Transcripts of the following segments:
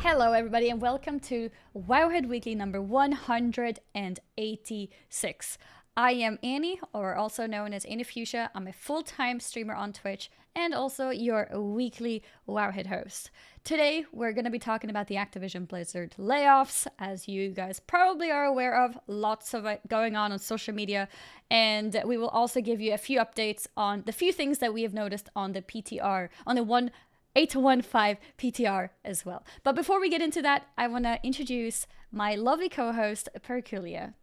Hello, everybody, and welcome to Wowhead Weekly number 186. I am Annie, or also known as Annie Fuchsia. I'm a full time streamer on Twitch and also your weekly Wowhead host. Today, we're going to be talking about the Activision Blizzard layoffs. As you guys probably are aware of, lots of it going on social media, and we will also give you a few updates on the few things that we have noticed on the PTR, on the 815 PTR as well. But before we get into that, I want to introduce my lovely co-host, Perculia.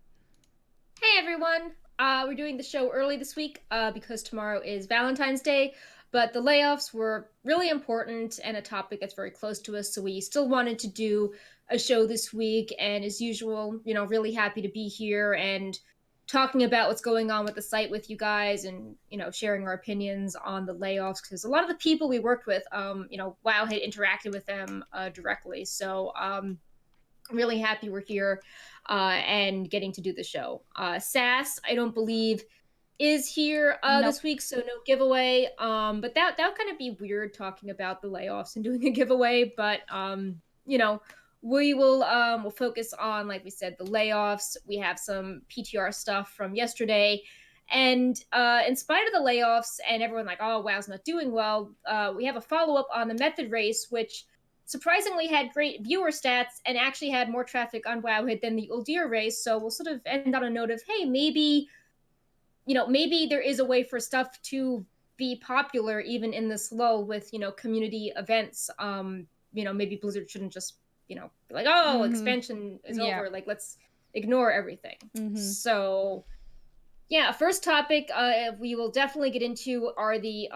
Hey everyone! We're doing the show early this week because tomorrow is Valentine's Day, but the layoffs were really important and a topic that's very close to us, so we still wanted to do a show this week. And as usual, really happy to be here and talking about what's going on with the site with you guys, and sharing our opinions on the layoffs, because a lot of the people we worked with, WoW had interacted with them directly. So really happy we're here and getting to do the show. Sass, I don't believe, is here Nope. this week, so no giveaway. But that would kind of be weird talking about the layoffs and doing a giveaway. But we will we'll focus on, like we said, the layoffs. We have some PTR stuff from yesterday. And in spite of the layoffs and everyone like, oh, WoW's not doing well, we have a follow-up on the method race, which surprisingly had great viewer stats and actually had more traffic on Wowhead than the Uldir race. So we'll sort of end on a note of, hey, maybe there is a way for stuff to be popular even in this lull with, community events. Maybe Blizzard shouldn't just, be like, oh, expansion is over. Like, let's ignore everything. So yeah, first topic we will definitely get into are the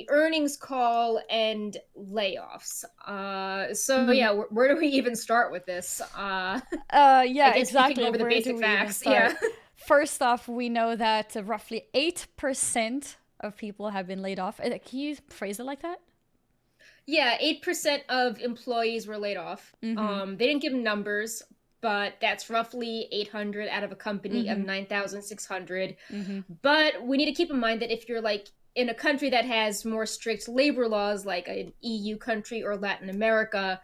earnings call and layoffs. Yeah, where do we even start with this? Yeah, I guess exactly. We can go over the basic facts. Yeah. First off, we know that roughly 8% of people have been laid off. Can you phrase it like that? Yeah, 8% of employees were laid off. They didn't give numbers, but that's roughly 800 out of a company of 9,600. But we need to keep in mind that if you're like in a country that has more strict labor laws, like an EU country or Latin America,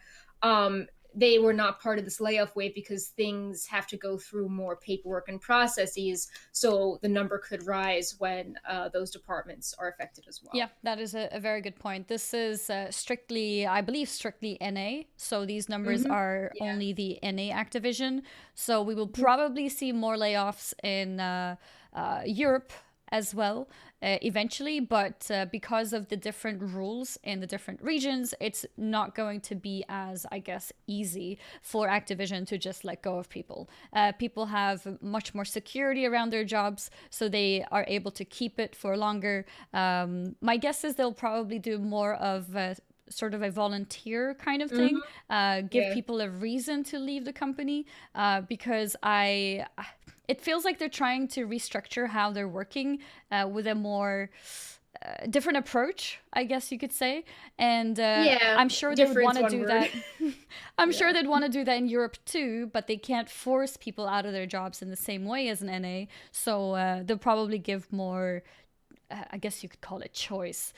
they were not part of this layoff wave because things have to go through more paperwork and processes. So the number could rise when those departments are affected as well. Yeah, that is a very good point. This is strictly, I believe, strictly NA. So these numbers are only the NA Activision. So we will probably see more layoffs in Europe as well eventually, but because of the different rules in the different regions, it's not going to be as, I guess, easy for Activision to just let go of people. People have much more security around their jobs, so they are able to keep it for longer. My guess is they'll probably do more of sort of a volunteer kind of thing, give people a reason to leave the company, because it feels like they're trying to restructure how they're working with a more different approach, I guess you could say. And I'm sure they would want to do that. I'm sure they'd want to do that in Europe too, but they can't force people out of their jobs in the same way as an NA. So they'll probably give more, I guess you could call it choice,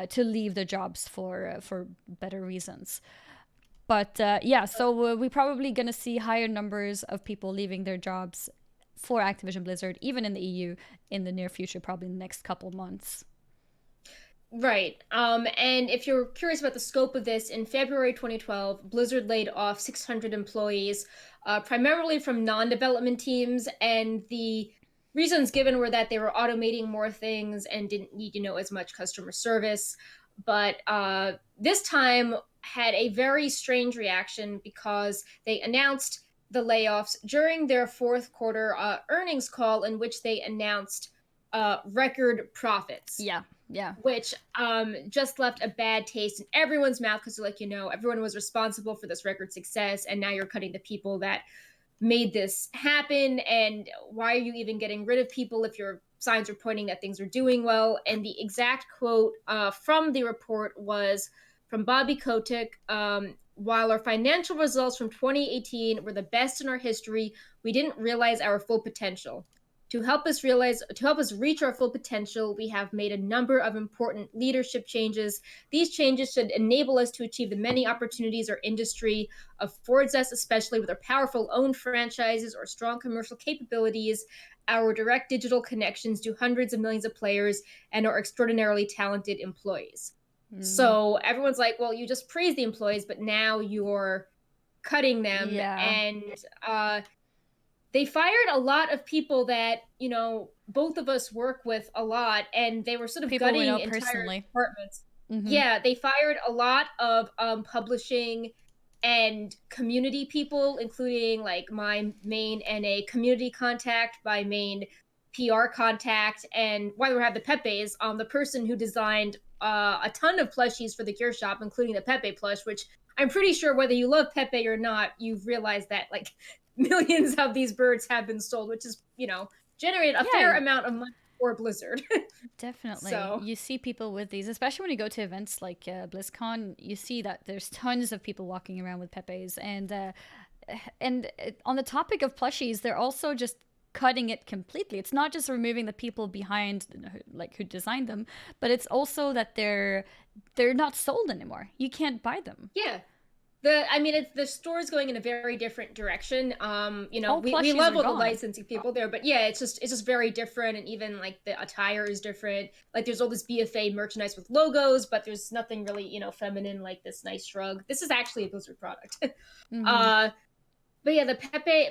to leave the jobs for better reasons. But so we're probably going to see higher numbers of people leaving their jobs for Activision Blizzard, even in the EU, in the near future, probably in the next couple months. Right. And if you're curious about the scope of this, in February 2012, Blizzard laid off 600 employees, primarily from non-development teams, and the reasons given were that they were automating more things and didn't need, as much customer service. But this time had a very strange reaction because they announced the layoffs during their fourth quarter earnings call, in which they announced record profits. Yeah. Which just left a bad taste in everyone's mouth, because they're like, everyone was responsible for this record success, and now you're cutting the people that made this happen. And why are you even getting rid of people if your signs are pointing that things are doing well? And the exact quote from the report was from Bobby Kotick. While our financial results from 2018 were the best in our history, we didn't realize our full potential. To help us reach our full potential, we have made a number of important leadership changes. These changes should enable us to achieve the many opportunities our industry affords us, especially with our powerful own franchises or strong commercial capabilities, our direct digital connections to hundreds of millions of players, and our extraordinarily talented employees. So everyone's like, well, you just praise the employees, but now you're cutting them. Yeah. And they fired a lot of people that, both of us work with a lot, and they were sort of People we gutting know entire personally. departments. Mm-hmm. Yeah, they fired a lot of publishing and community people, including like my main NA community contact, my main PR contact, and while we have the Pepe's, the person who designed a ton of plushies for the Gear Shop, including the Pepe plush, which I'm pretty sure whether you love Pepe or not, you've realized that like millions of these birds have been sold, which is, generated a fair amount of money for Blizzard. Definitely. So You see people with these, especially when you go to events like BlizzCon, you see that there's tons of people walking around with Pepe's. And on the topic of plushies, they're also just cutting it completely. It's not just removing the people behind, like who designed them, but it's also that they're not sold anymore. You can't buy them. yeah, the store's going in a very different direction. We Plushies love are all the gone. licensing people there, but yeah, it's just very different, and even like the attire is different. Like there's all this BFA merchandise with logos, but there's nothing really, feminine like this nice shrug. This is actually a Blizzard product. But yeah, the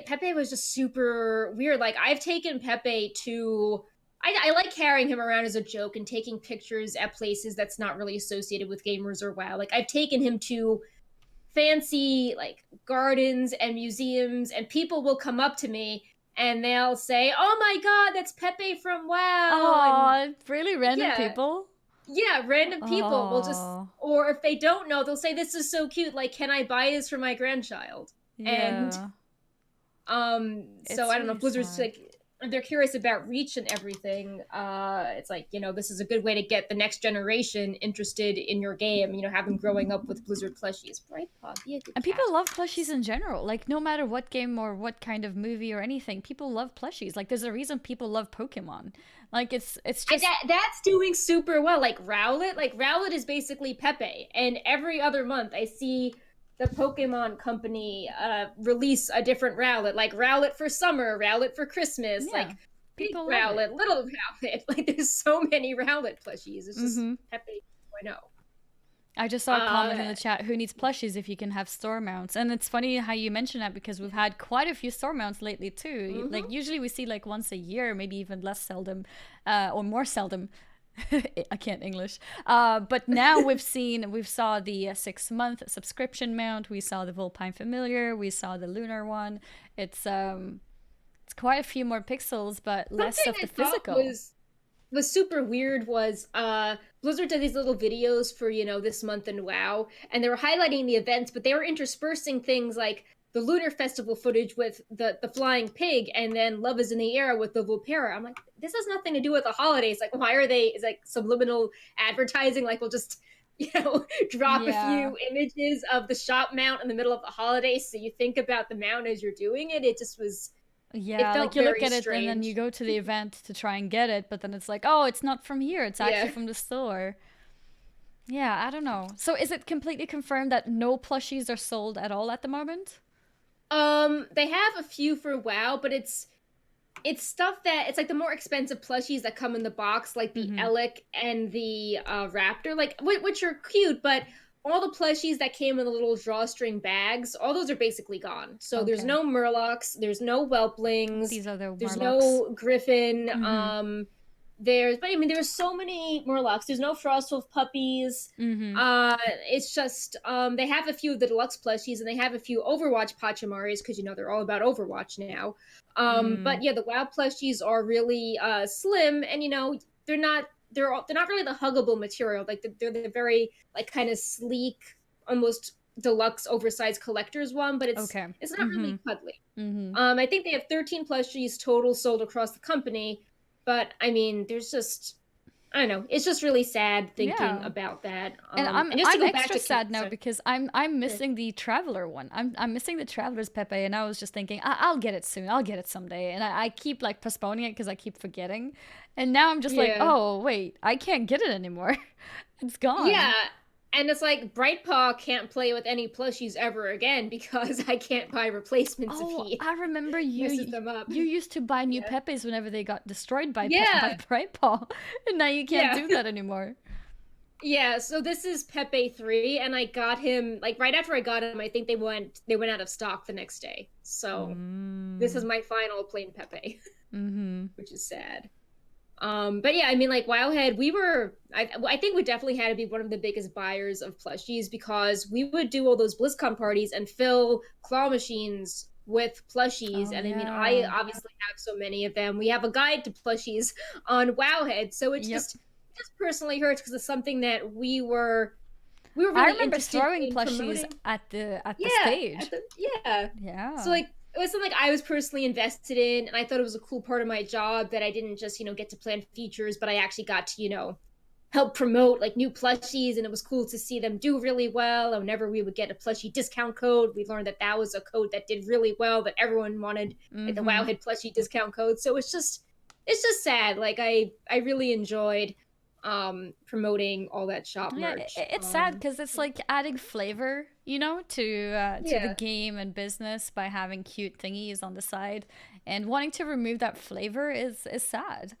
Pepe was just super weird. Like I've taken Pepe to I like carrying him around as a joke and taking pictures at places that's not really associated with gamers or WoW. Like I've taken him to fancy like gardens and museums, and people will come up to me and they'll say, "Oh my god, that's Pepe from WoW." Oh, really random Yeah, people? yeah, random people will just, Oh, or if they don't know, they'll say, "This is so cute, like can I buy this for my grandchild?" And yeah. so It's I don't know really if Blizzard's sad. like, they're curious about reach and everything. It's like, this is a good way to get the next generation interested in your game, have them growing up with Blizzard plushies. Right, Paw, be a good And cat. people love plushies in general. Like, no matter what game or what kind of movie or anything, people love plushies. Like, there's a reason people love Pokemon. Like, it's just That's doing super well. Like Rowlet is basically Pepe, and every other month I see the Pokemon company release a different Rowlet, like Rowlet for summer, Rowlet for Christmas, like yeah, big people love it. Rowlet, little Rowlet. Like there's so many Rowlet plushies. It's just Pepe 2.0. I just saw a comment in the chat, who needs plushies if you can have store mounts? And it's funny how you mention that because we've had quite a few store mounts lately too. Like usually we see like once a year, maybe even less seldom, or more seldom. I can't English. But now we saw the 6-month subscription mount. We saw the Vulpine Familiar. We saw the Lunar one. It's quite a few more pixels, but less Something of the I thought physical. was super weird was Blizzard did these little videos for this month in WoW, and they were highlighting the events, but they were interspersing things like the Lunar Festival footage with the flying pig, and then Love is in the Air with the Vulpera. I'm like, this has nothing to do with the holidays. Like, why are they? Is like subliminal advertising? Like, we'll just drop a Yeah. few images of the shop mount in the middle of the holidays, so you think about the mount as you're doing it. It just was. It Yeah, like felt you look very at it and then you strange. go to the event to try and get it, but then it's like, oh, it's not from here. It's actually Yeah. from the store. Yeah, I don't know. So is it completely confirmed that no plushies are sold at all at the moment? They have a few for WoW, but it's stuff that it's like the more expensive plushies that come in the box, like the Elec and the Raptor, like which are cute, but all the plushies that came in the little drawstring bags, all those are basically gone. So there's Okay. no Murlocs, there's no Whelplings, These are the there's Warlocks. no Griffin. But I mean, there's so many Murlocs. There's no Frostwolf puppies. It's just they have a few of the deluxe plushies, and they have a few Overwatch Pachamaris because they're all about Overwatch now. But yeah, the WoW plushies are really slim, and they're not they're not really the huggable material. Like they're the very like kind of sleek, almost deluxe, oversized collector's one, but it's Okay. it's not really cuddly. Mm-hmm. I think they have 13 plushies total sold across the company, but I mean, there's just I don't know. It's just really sad thinking Yeah. about that. And And just to I'm go back extra to sad now sorry. because I'm Yeah. missing the Traveler one. I'm missing the Traveler's Pepe, and I was just thinking I'll get it soon. I'll get it someday, and I keep like postponing it because I keep forgetting. And now I'm just like, Yeah. oh wait, I can't get it anymore. It's Yeah. gone. And it's like Brightpaw can't play with any plushies ever again because I can't buy replacements if Oh, he I remember messes them up. you used to buy new Yeah. Pepes whenever they got destroyed by by Yeah. Brightpaw, and now you can't Yeah. do that anymore. Yeah, so this is Pepe 3 and I got him like right after I got him, I think they went out of stock the next day. So this is Mm. my final plain Pepe, Mm-hmm. which is sad. But yeah, I mean, like Wowhead, I think we definitely had to be one of the biggest buyers of plushies because we would do all those BlizzCon parties and fill claw machines with plushies. Oh And I mean, I yeah. obviously have so many of them. We have a guide to plushies on Wowhead, so Yep. it just personally hurts because it's something that we were I really remember interested throwing in plushies promoting. at the Yeah, stage. yeah. So Yeah. like it was something I was personally invested in, and I thought it was a cool part of my job that I didn't just get to plan features, but I actually got to help promote like new plushies, and it was cool to see them do really well. And whenever we would get a plushie discount code, we learned that that was a code that did really well, that everyone wanted, like the Mm-hmm. Wowhead plushie discount code. So it's just sad. Like I really enjoyed promoting all that shop Yeah, merch. it's sad because it's like adding flavor, to the Yeah. game and business by having cute thingies on the side, and wanting to remove that flavor is sad.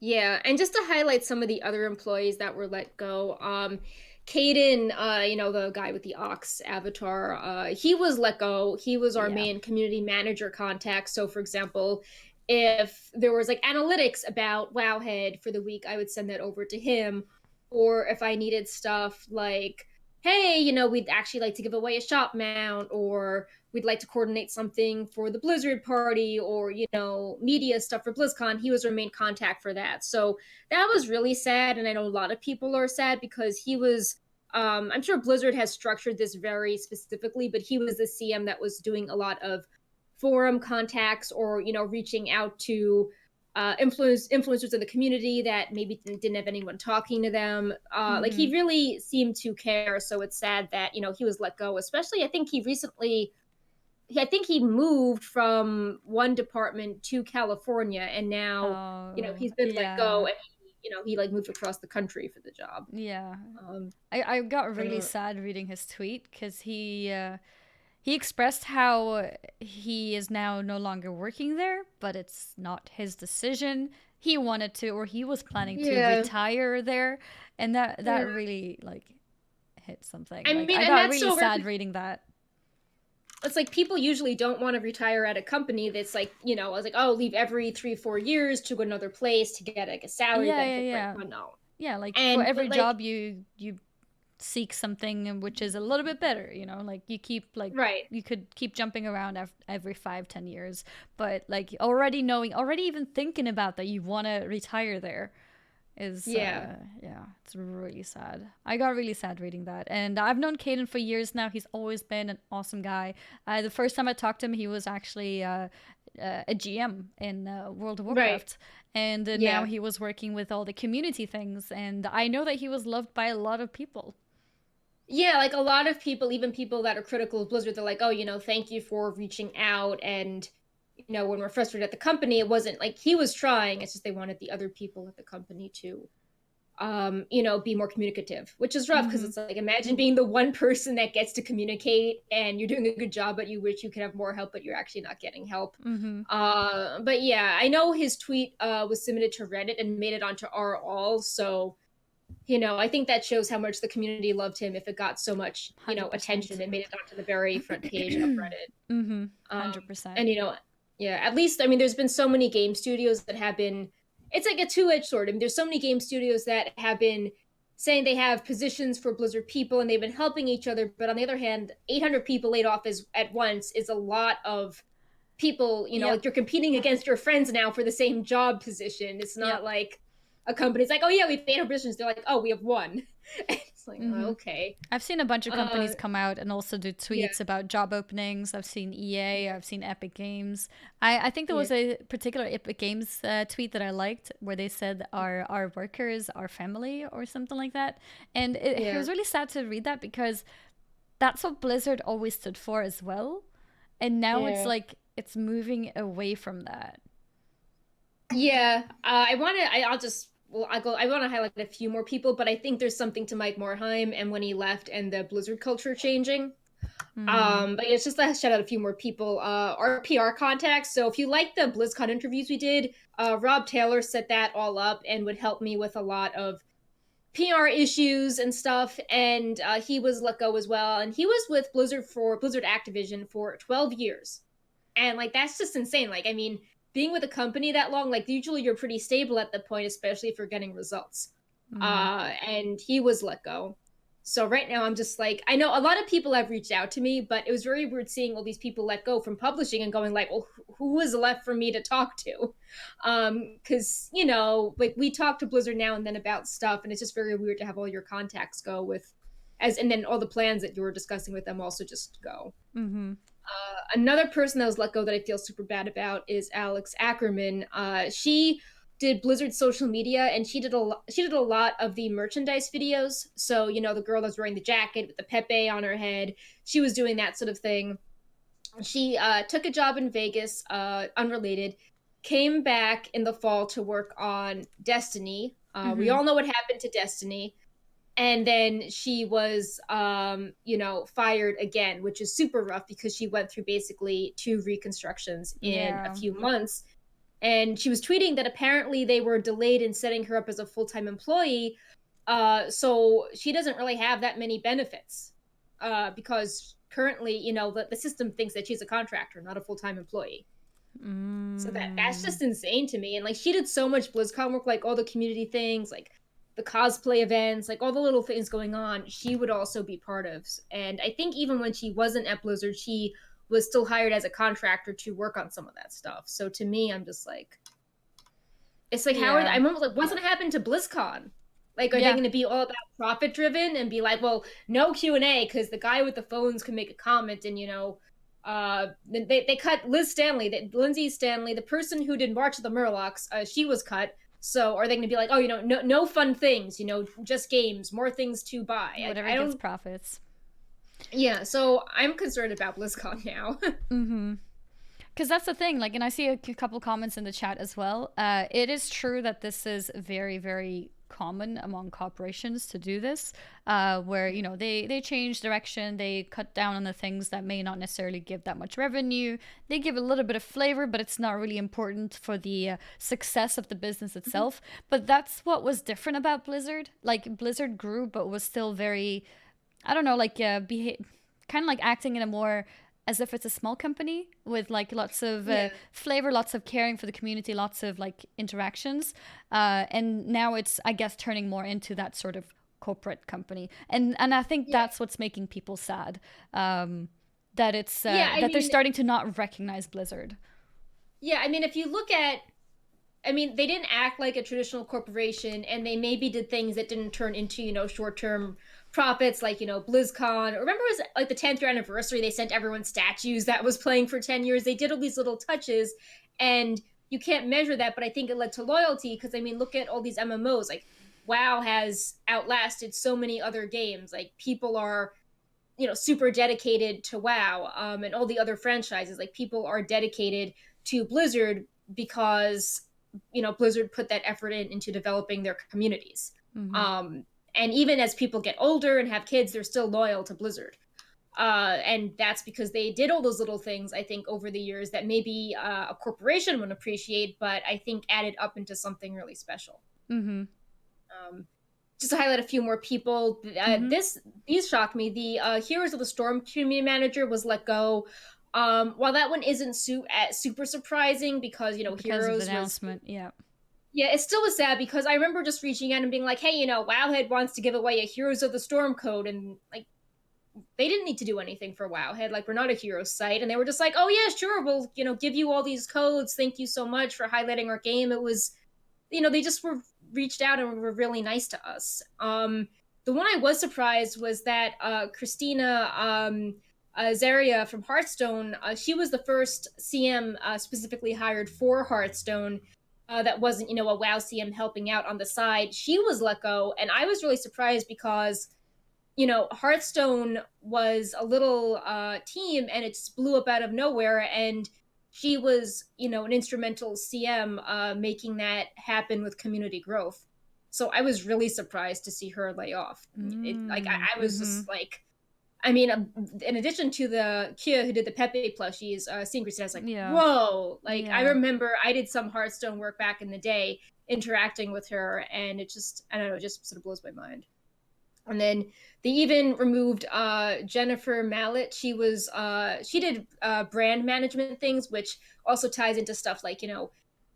Yeah, and just to highlight some of the other employees that were let go, Caden, the guy with the ox avatar, he was let go. He was our Yeah. main community manager contact. So, for example, if there was like analytics about Wowhead for the week, I would send that over to him. Or if I needed stuff like, hey, we'd actually like to give away a shop mount, or we'd like to coordinate something for the Blizzard party, or media stuff for BlizzCon, he was our main contact for that. So that was really sad, and I know a lot of people are sad because he was I'm sure Blizzard has structured this very specifically, but he was the CM that was doing a lot of forum contacts, or reaching out to influencers in the community that maybe didn't have anyone talking to them. Like Mm-hmm. he really seemed to care. So it's sad that he was let go. Especially, I think he moved from one department to California, and now Oh, he's been let go, yeah. and he like moved across the country for the job. Yeah. Um, I got really uh, sad reading his tweet because he expressed how he is now no longer working there, but it's not his decision. He wanted to, or he was planning to yeah, retire there, and that yeah. really like hit something. I Like mean, I and got that's really so sad reading that. it's like people usually don't want to retire at a company that's like, I was like, oh, leave every 3-4 years to another place to get like a salary Yeah, yeah, benefit, right? yeah. Well, no. Yeah, like for And every but like, job you seek something which is a little bit better, like you keep like right. you could keep jumping around every 5-10 years, but like already knowing, already even thinking about that you want to retire there is Yeah. yeah, it's really sad. I got really sad reading that, and I've known Caden for years now. He's always been an awesome guy. The first time I talked to him, he was actually a GM in World of Right. Warcraft, and now Yeah. he was working with all the community things, and I know that he was loved by a lot of people. Yeah, like a lot of people, even people that are critical of Blizzard, they're like, oh, thank you for reaching out. And, when we're frustrated at the company, it wasn't like he was trying. It's just they wanted the other people at the company to be more communicative, which is rough because Mm-hmm. it's like imagine being the one person that gets to communicate and you're doing a good job, but you wish you could have more help, but you're actually not getting help. Mm-hmm. But yeah, I know his tweet was submitted to Reddit and made it onto our all, so I think that shows how much the community loved him if it got so much, 100%. attention and made it onto the very front page of Reddit. Mm-hmm. Um, 100%. and yeah, at least I mean, there's been so many game studios that have been. It's like a two-edged sword. I mean, there's so many game studios that have been saying they have positions for Blizzard people and they've been helping each other. But on the other hand, 800 people laid off at once is a lot of people. Yep. Like you're competing against your friends now for the same job position. It's not Yep. like a company's like, oh yeah, we have 800 positions. They're like, oh, we have one. like, Mm-hmm. okay. I've seen a bunch of Uh, companies come out and also do yeah, tweets about job openings. I've seen EA, yeah, I've seen Epic Games. I think there yeah, was a particular Epic Games tweet that I liked where they said our workers, our family, or something like that. And it yeah, was really sad to read that because that's what Blizzard always stood for as well. And now it's yeah. like it's moving away from that. Yeah, I want to. I'll just. Well, I go. I want to highlight a few more people, but I think there's something to Mike Morhaime and when he left and the Blizzard culture changing. Mm-hmm. But it's just to shout out a few more people. Our PR contacts. So if you like the BlizzCon interviews we did, Rob Taylor set that all up and would help me with a lot of PR issues and stuff. And he was let go as well. And he was with Blizzard Activision for 12 years. And like that's just insane. Like, I mean, being with a company that long, like usually you're pretty stable at the point, especially if you're getting results. Mm-hmm. And he was let go. So right now I'm just like, I know a lot of people have reached out to me, but it was very weird seeing all these people let go from publishing and going like, well, who is left for me to talk to? Because you know, like we talk to Blizzard now and then about stuff, and it's just very weird to have all your contacts go with, as and then all the plans that you were discussing with them also just go. Mm-hmm. Another person that was let go that I feel super bad about is Alex Ackerman. She did Blizzard social media, and she did a lot of the merchandise videos. So you know, the girl that's wearing the jacket with the Pepe on her head, she was doing that sort of thing. She took a job in Vegas, unrelated. Came back in the fall to work on Destiny. We Mm-hmm. all know what happened to Destiny, and then she was you know, fired again, which is super rough because she went through basically two reconstructions in a Yeah. few months. And she was tweeting that apparently they were delayed in setting her up as a full-time employee, so she doesn't really have that many benefits, because currently, you know, the system thinks that she's a contractor, not a full-time employee. So that's Mm. just insane to me. And like she did so much BlizzCon work, like all the community things, like the cosplay events, like all the little things going on, she would also be part of. And I think even when she wasn't at Blizzard, she was still hired as a contractor to work on some of that stuff. So to me, I'm just like, it's like how are they, Yeah. I'm almost like, what's gonna happen to BlizzCon? Like, are they Yeah. going to be all about profit driven and be like, well, no Q&A because the guy with the phones can make a comment and you know, they cut Lindsay Stanley, the person who did March of the Murlocs, she was cut. So are they going to be like, oh, you know, no fun things, you know, just games, more things to buy? Whatever I gets don't. profits. Yeah, so I'm concerned about BlizzCon now. Mm-hmm. Because that's the thing, like, and I see a couple comments in the chat as well. It is true that this is very, very common among corporations to do this, where you know they change direction, they cut down on the things that may not necessarily give that much revenue. They give a little bit of flavor, but it's not really important for the success of the business itself. But that's what was different about Blizzard. Like Blizzard grew, but was still very, I don't know, like kind of like acting in a more as if it's a small company with like lots of Yeah, flavor, lots of caring for the community, lots of like interactions. And now it's, I guess, turning more into that sort of corporate company. And I think yeah, that's what's making people sad. That it's yeah. I that they're mean, starting to not recognize Blizzard. yeah. I mean, if you look at, I mean, they didn't act like a traditional corporation, and they maybe did things that didn't turn into, you know, short-term profits, like, you know, BlizzCon. Remember, it was like the 10th year anniversary. They sent everyone statues that was playing for 10 years. They did all these little touches, and you can't measure that, but I think it led to loyalty because, I mean, look at all these MMOs. Like, WoW has outlasted so many other games. Like, people are, you know, super dedicated to WoW, and all the other franchises. Like, people are dedicated to Blizzard because, you know, Blizzard put that effort into developing their communities. Mm-hmm. Um, and even as people get older and have kids, they're still loyal to Blizzard. And that's because they did all those little things, I think, over the years that maybe a corporation would appreciate, but I think added up into something really special. Mm-hmm. Um, just to highlight a few more people, Mm-hmm. these shocked me. The Heroes of the Storm community manager was let go. While that one isn't super surprising because, you know, Because of the Heroes was, announcement, yeah. yeah, it still was sad because I remember just reaching out and being like, hey, you know, Wowhead wants to give away a Heroes of the Storm code, and like they didn't need to do anything for Wowhead. Like, we're not a Heroes site, and they were just like, oh yeah, sure, we'll, you know, give you all these codes. Thank you so much for highlighting our game. It was, you know, they just were reached out and were really nice to us. the one I was surprised was that Christina Zaria from Hearthstone, she was the first CM specifically hired for Hearthstone. That wasn't, a WoW CM helping out on the side. She was let go, and I was really surprised because Hearthstone was a little team and it just blew up out of nowhere. And she was, an instrumental CM making that happen with community growth. So I was really surprised to see her lay off. I was just like, I mean, in addition to the Kia who did the Pepe plushies, Secret says like, whoa! Like I remember I did some Hearthstone work back in the day, interacting with her, and it just, I don't know, it just sort of blows my mind. And then they even removed Jennifer Mallet. She did brand management things, which also ties into stuff like,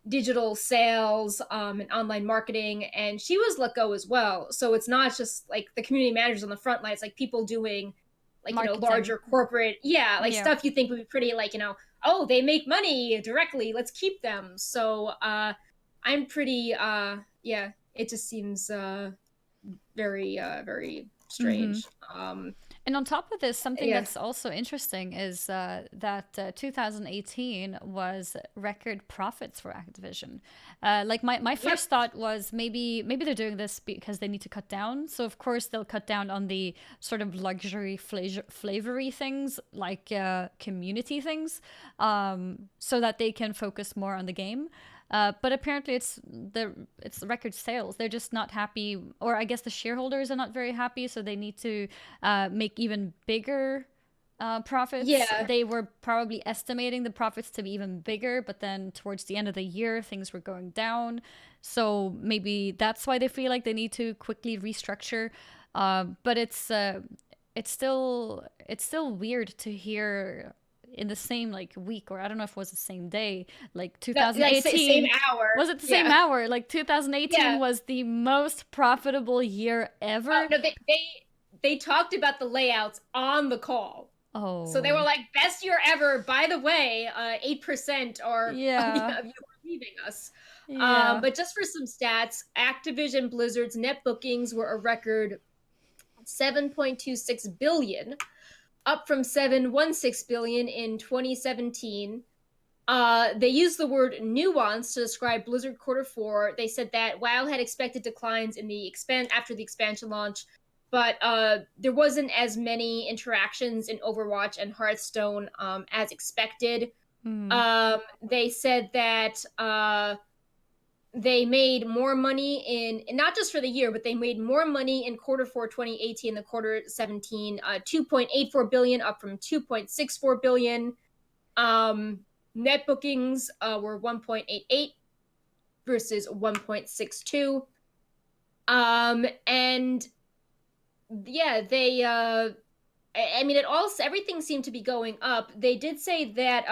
digital sales and online marketing. And she was let go as well. So it's not just like the community managers on the front line. It's like people doing like, marketing. Larger corporate, stuff you think would be pretty like, oh, they make money directly, let's keep them. So I'm pretty, it just seems very very strange. And on top of this, something that's also interesting is that 2018 was record profits for Activision. Like my first thought was maybe they're doing this because they need to cut down. So of course they'll cut down on the sort of luxury flavory things like community things, so that they can focus more on the game. But apparently it's record sales. They're just not happy, or I guess the shareholders are not very happy, so they need to make even bigger profits. Yeah. They were probably estimating the profits to be even bigger, but then towards the end of the year, things were going down. So maybe that's why they feel like they need to quickly restructure. But it's still weird to hear in the same like week, or I don't know if it was the same day, like 2018 same hour. Was it the same hour? Like 2018 was the most profitable year ever. No, they talked about the layouts on the call. Oh, so they were like, best year ever, by the way, 8% are you are leaving us. But just for some stats, Activision Blizzard's net bookings were a record 7.26 billion, up from 7.16 billion in 2017. They used the word nuance to describe Blizzard quarter 4. They said that WoW had expected declines in the after the expansion launch, but there wasn't as many interactions in Overwatch and Hearthstone as expected. They said that they made more money in, not just for the year, but they made more money in quarter 4 2018 than quarter 17, 2.84 billion, up from 2.64 billion. Net bookings were 1.88 versus 1.62. And yeah, they I mean, everything seemed to be going up. They did say that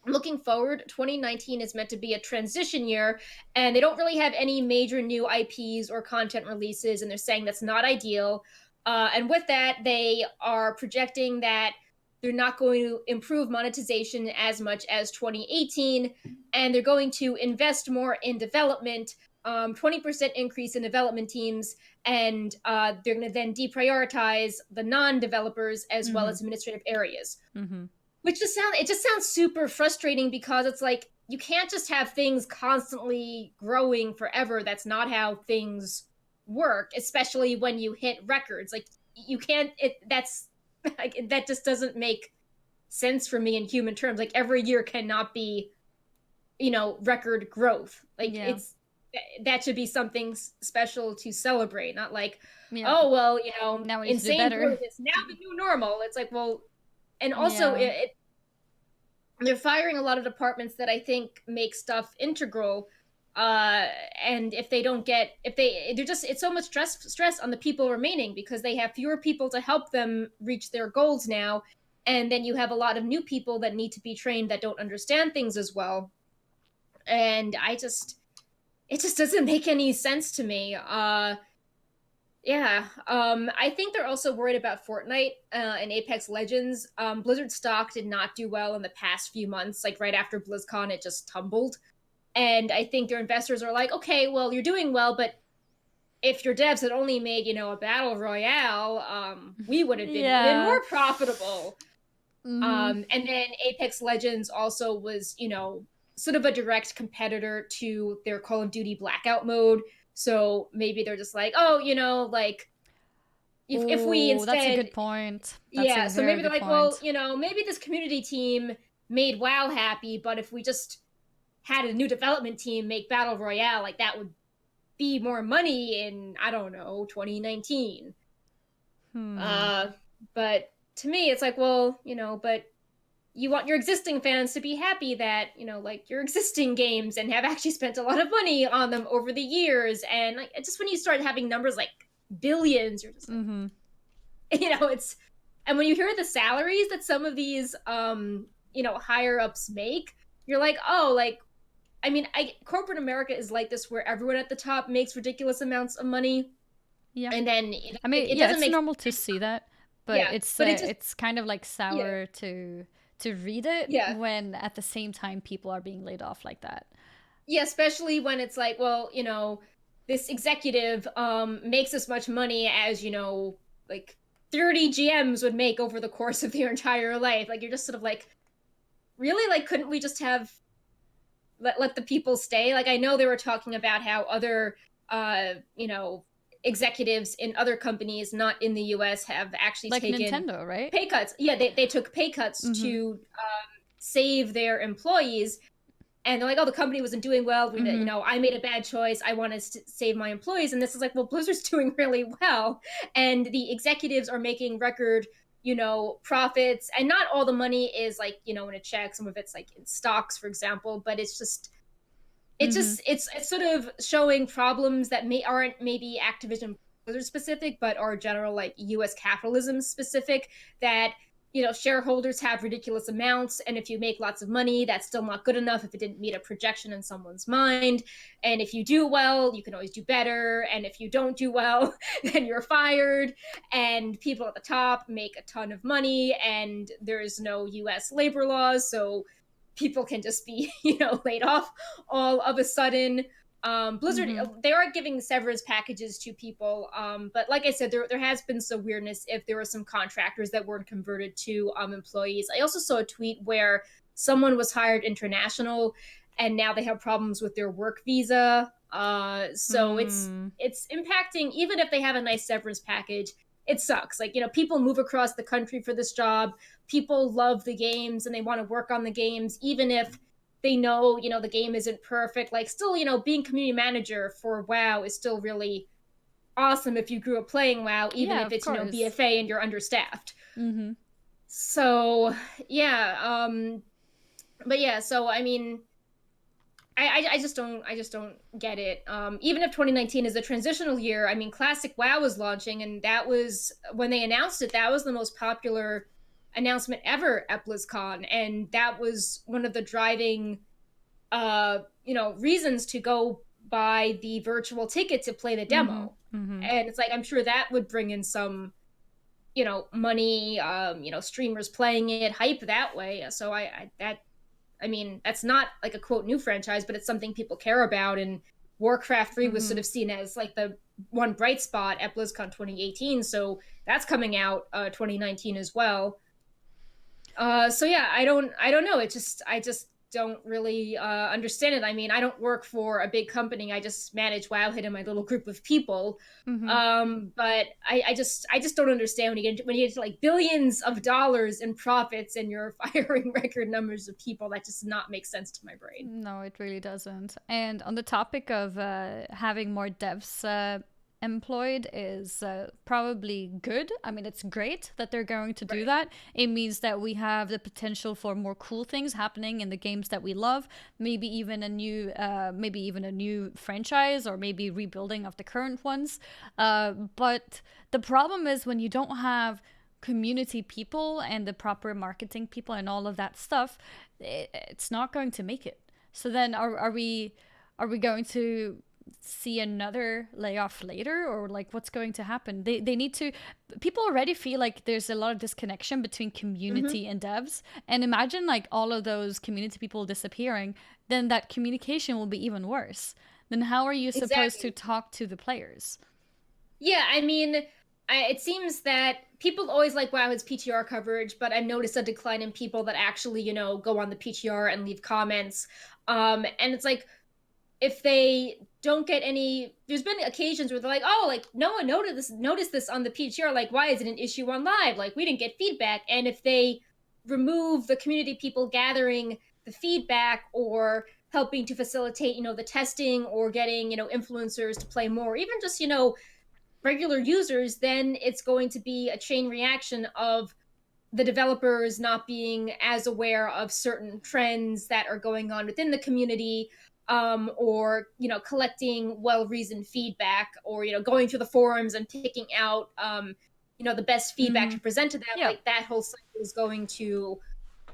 looking forward, 2019 is meant to be a transition year, and they don't really have any major new IPs or content releases, and they're saying that's not ideal. And with that, they are projecting that they're not going to improve monetization as much as 2018, and they're going to invest more in development, 20% increase in development teams, and they're going to then deprioritize the non-developers as well as administrative areas. Which just sounds super frustrating, because it's like, you can't just have things constantly growing forever. That's not how things work, especially when you hit records. Like, you can't, that's like, that just doesn't make sense for me in human terms. Like, every year cannot be, record growth. Like, that should be something special to celebrate, not like, oh, well, now insane growth is now the new normal. It's like, well, and also they're firing a lot of departments that I think make stuff integral. And if they don't get, it's so much stress on the people remaining, because they have fewer people to help them reach their goals now. And then you have a lot of new people that need to be trained that don't understand things as well. And it just doesn't make any sense to me. I think they're also worried about Fortnite and Apex Legends. Blizzard stock did not do well in the past few months. Like, right after BlizzCon, it just tumbled. And I think their investors are like, okay, well, you're doing well, but if your devs had only made, a battle royale, we would have been even Yeah. more profitable. Mm-hmm. And then Apex Legends also was, sort of a direct competitor to their Call of Duty Blackout mode. So maybe they're just like, oh, like if we Oh, that's a instead, good point. That's a yeah, so very maybe they're good like, well, point. maybe this community team made WoW happy, but if we just had a new development team make Battle Royale, like that would be more money in, I don't know, 2019. Hmm. Uh, but to me, it's like, well, but you want your existing fans to be happy that, like your existing games and have actually spent a lot of money on them over the years. And like, just when you start having numbers like billions, you're just like, Mm-hmm. it's, and when you hear the salaries that some of these, higher ups make, you're like, oh, like, I mean, corporate America is like this, where everyone at the top makes ridiculous amounts of money, Yeah. and then it, I it, mean, it yeah, doesn't it's make, normal to see that, but yeah, but it just, it's kind of like yeah, sour to read it yeah, when at the same time people are being laid off like that. yeah, especially when it's like, well, this executive makes as much money as, like 30 GMs would make over the course of their entire life. Like, you're just sort of like, really, like, couldn't we just have let the people stay? Like, I know they were talking about how other executives in other companies not in the US have actually Like taken Nintendo, right? pay cuts. Yeah, they took pay cuts Mm-hmm. to save their employees, and they're like, oh, the company wasn't doing well. Mm-hmm. I made a bad choice. I wanted to save my employees. And this is like, well, Blizzard's doing really well, and the executives are making record, profits. And not all the money is like, in a check. Some of it's like in stocks, for example. But Mm-hmm. it's sort of showing problems that aren't maybe Activision Blizzard specific, but are general, like, US capitalism specific, that shareholders have ridiculous amounts, and if you make lots of money, that's still not good enough if it didn't meet a projection in someone's mind. And if you do well, you can always do better, and if you don't do well, then you're fired. And people at the top make a ton of money, and there's no US labor laws, so people can just be laid off all of a sudden. Blizzard, Mm-hmm. they are giving severance packages to people, but like I said, there has been some weirdness if there were some contractors that weren't converted to employees. I also saw a tweet where someone was hired international, and now they have problems with their work visa. So Mm. it's impacting. Even if they have a nice severance package, it sucks. Like, people move across the country for this job. People love the games and they want to work on the games, even if they know, the game isn't perfect. Like, still, being community manager for WoW is still really awesome if you grew up playing WoW, even Yeah, if of it's, course. BFA and you're understaffed. Mm-hmm. So, yeah, but yeah, so I mean, I just don't get it. Even if 2019 is a transitional year, I mean, Classic WoW was launching, and that was when they announced it. That was the most popular announcement ever at BlizzCon, and that was one of the driving, reasons to go buy the virtual ticket to play the Mm-hmm. demo. Mm-hmm. And it's like, I'm sure that would bring in some, money. Streamers playing it, hype that way. So I mean, that's not like a quote new franchise, but it's something people care about. And Warcraft 3 was sort Mm-hmm. of seen as like the one bright spot at BlizzCon 2018. So that's coming out 2019 as well. So yeah, I don't know. I just don't really understand it. I mean, I don't work for a big company. I just manage Wowhead and my little group of people. Mm-hmm. But I just don't understand when you get to like billions of dollars in profits and you're firing record numbers of people. That just not makes sense to my brain. No, it really doesn't. And on the topic of having more devs employed is probably good. I mean, it's great that they're going to do Right. that. It means that we have the potential for more cool things happening in the games that we love. Maybe even a new franchise, or maybe rebuilding of the current ones. But the problem is when you don't have community people and the proper marketing people and all of that stuff, it's not going to make it. So then are we going to see another layoff later, or like what's going to happen? They need to, people already feel like there's a lot of disconnection between Mm-hmm. community and devs, and imagine like all of those community people disappearing, then that communication will be even worse. Then how are you supposed to Exactly. talk to the players? Yeah, I mean, it seems that people always like Wowhead's PTR coverage, but I've noticed a decline in people that actually, go on the PTR and leave comments. And it's like, if they don't get any, there's been occasions where they're like, oh, like no one noticed this on the PTR. Like, why is it an issue on live? Like, we didn't get feedback. And if they remove the community people gathering the feedback or helping to facilitate, the testing or getting, influencers to play more, even just, regular users, then it's going to be a chain reaction of the developers not being as aware of certain trends that are going on within the community, or collecting well-reasoned feedback, or going through the forums and picking out the best feedback to present to them. Yeah. Like, that whole cycle is going to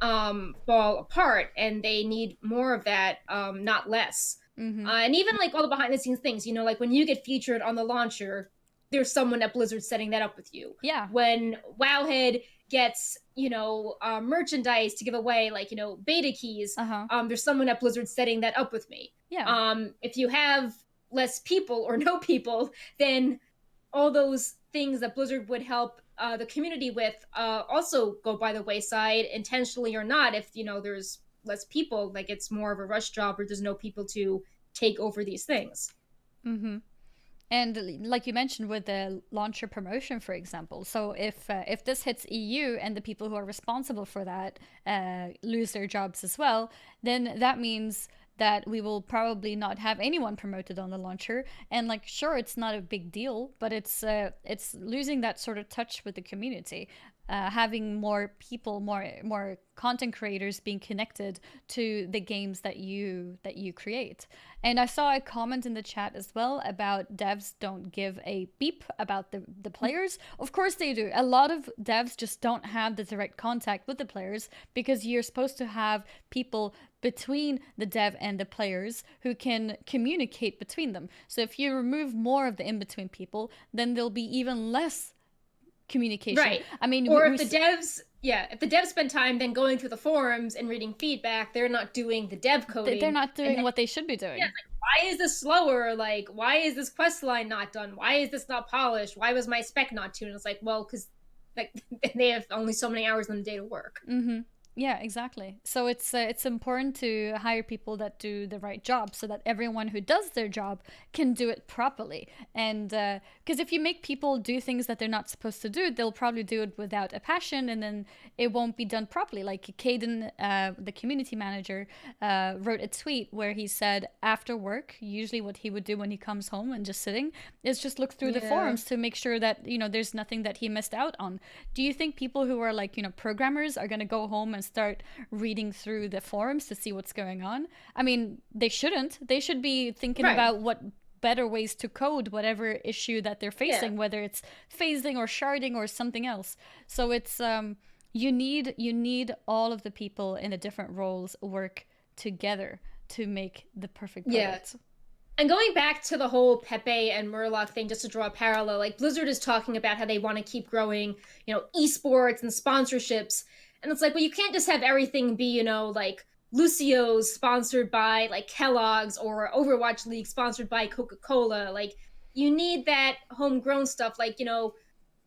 fall apart, and they need more of that, not less. And even like all the behind the scenes things, like when you get featured on the launcher, there's someone at Blizzard setting that up with you. Yeah. When Wowhead gets merchandise to give away, like beta keys, there's someone at Blizzard setting that up with me. Yeah. If you have less people or no people, then all those things that Blizzard would help the community with also go by the wayside, intentionally or not. If there's less people, like, it's more of a rush job, or there's no people to take over these things. And like you mentioned with the launcher promotion, for example, so if this hits EU and the people who are responsible for that lose their jobs as well, then that means that we will probably not have anyone promoted on the launcher. And like, sure, it's not a big deal, but it's losing that sort of touch with the community. Having more people, more content creators being connected to the games that you create. And I saw a comment in the chat as well about devs don't give a beep about the players. Of course they do. A lot of devs just don't have the direct contact with the players, because you're supposed to have people between the dev and the players who can communicate between them. So if you remove more of the in-between people, then there'll be even less communication. Right. I mean, or if the devs spend time then going through the forums and reading feedback, they're not doing the dev coding. They're not doing what they should be doing. Yeah, like, why is this slower? Like, why is this quest line not done? Why is this not polished? Why was my spec not tuned? It's like, well, because like they have only so many hours in the day to work. Yeah, exactly. So it's important to hire people that do the right job, so that everyone who does their job can do it properly. And because if you make people do things that they're not supposed to do, they'll probably do it without a passion, and then it won't be done properly. Like Caden, the community manager, wrote a tweet where he said after work, usually what he would do when he comes home and just sitting is just look through the forums to make sure that there's nothing that he missed out on. Do you think people who are like programmers are going to go home and start reading through the forums to see what's going on? I mean, they shouldn't. They should be thinking about what better ways to code whatever issue that they're facing, whether it's phasing or sharding or something else. So it's you need all of the people in the different roles work together to make the perfect product. And going back to the whole Pepe and Murloc thing, just to draw a parallel, like Blizzard is talking about how they want to keep growing, esports and sponsorships. And it's like, well, you can't just have everything be, like Lucio's sponsored by like Kellogg's, or Overwatch League sponsored by Coca-Cola. Like, you need that homegrown stuff. Like,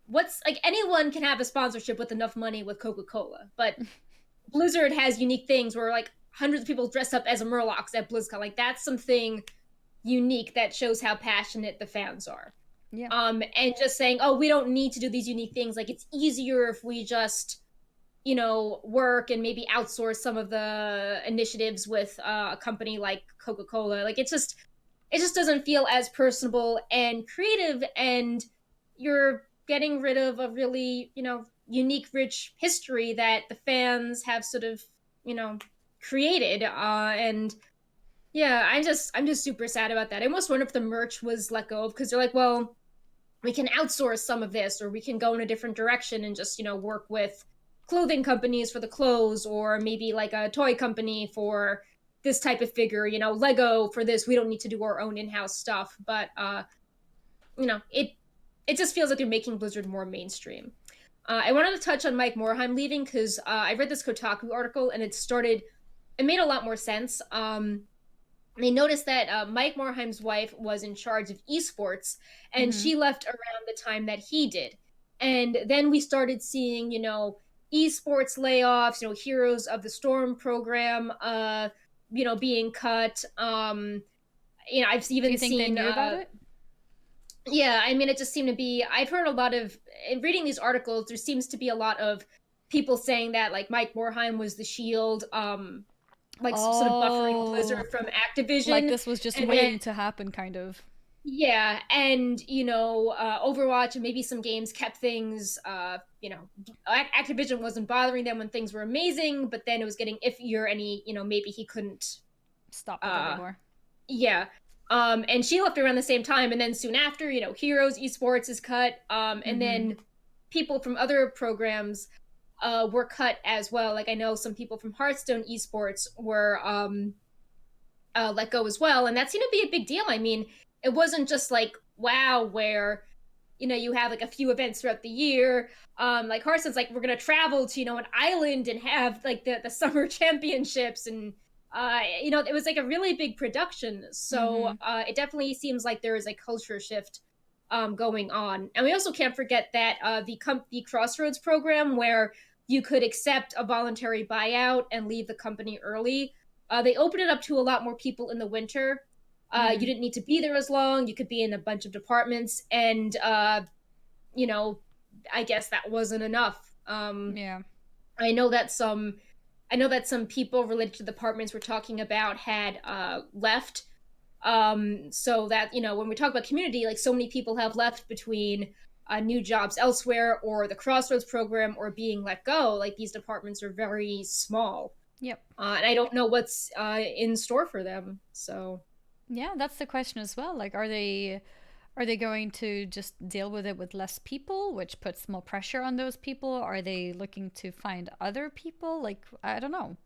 what's like, anyone can have a sponsorship with enough money with Coca-Cola, but Blizzard has unique things where like hundreds of people dress up as a Murlocs at BlizzCon. Like, that's something unique that shows how passionate the fans are. And just saying, oh, we don't need to do these unique things. Like, it's easier if we just work and maybe outsource some of the initiatives with a company like Coca-Cola. Like, it just doesn't feel as personable and creative, and you're getting rid of a really unique, rich history that the fans have sort of created. And yeah, I'm just super sad about that. I almost wonder if the merch was let go of, because they're like, well, we can outsource some of this, or we can go in a different direction and just work with clothing companies for the clothes, or maybe like a toy company for this type of figure, Lego for this. We don't need to do our own in-house stuff. But it just feels like they're making Blizzard more mainstream. I wanted to touch on Mike Morhaime leaving, because I read this Kotaku article and it made a lot more sense. they noticed that Mike Morhaim's wife was in charge of esports, and Mm-hmm. she left around the time that he did. And then we started seeing, esports layoffs, Heroes of the Storm program, being cut. I've Do you even think they seen, knew about it? yeah, I mean, it just seemed to be, I've heard a lot of, in reading these articles, there seems to be a lot of people saying that, like, Mike Morhaime was the shield, like sort of buffering Blizzard Oh, from like Activision. this was just And then, waiting to happen, kind of. yeah, and Overwatch and maybe some games kept things. Activision wasn't bothering them when things were amazing, but then it was getting iffier, and maybe he couldn't. Stop it Uh, anymore. yeah. And she left around the same time, and then soon after, Heroes Esports is cut. And Mm-hmm. then people from other programs were cut as well. Like I know some people from Hearthstone Esports were let go as well, and that seemed to be a big deal. I mean, it wasn't just like WoW where you have like a few events throughout the year. Like Hearthstone's like we're gonna travel to an island and have like the summer championships, and it was like a really big production. So Mm-hmm. it definitely seems like there is a culture shift going on. And we also can't forget that the Crossroads program, where you could accept a voluntary buyout and leave the company early. They opened it up to a lot more people in the winter. You Mm-hmm. didn't need to be there as long. You could be in a bunch of departments, and you know, I guess that wasn't enough. Yeah. I know that some, I know that some people related to the departments we're talking about had left. So that when we talk about community, like so many people have left between new jobs elsewhere, or the Crossroads program, or being let go. Like these departments are very small, Yep. and I don't know what's in store for them. So Yeah, that's the question as well. Like, are they going to just deal with it with less people, which puts more pressure on those people? Are they looking to find other people? Like, I don't know.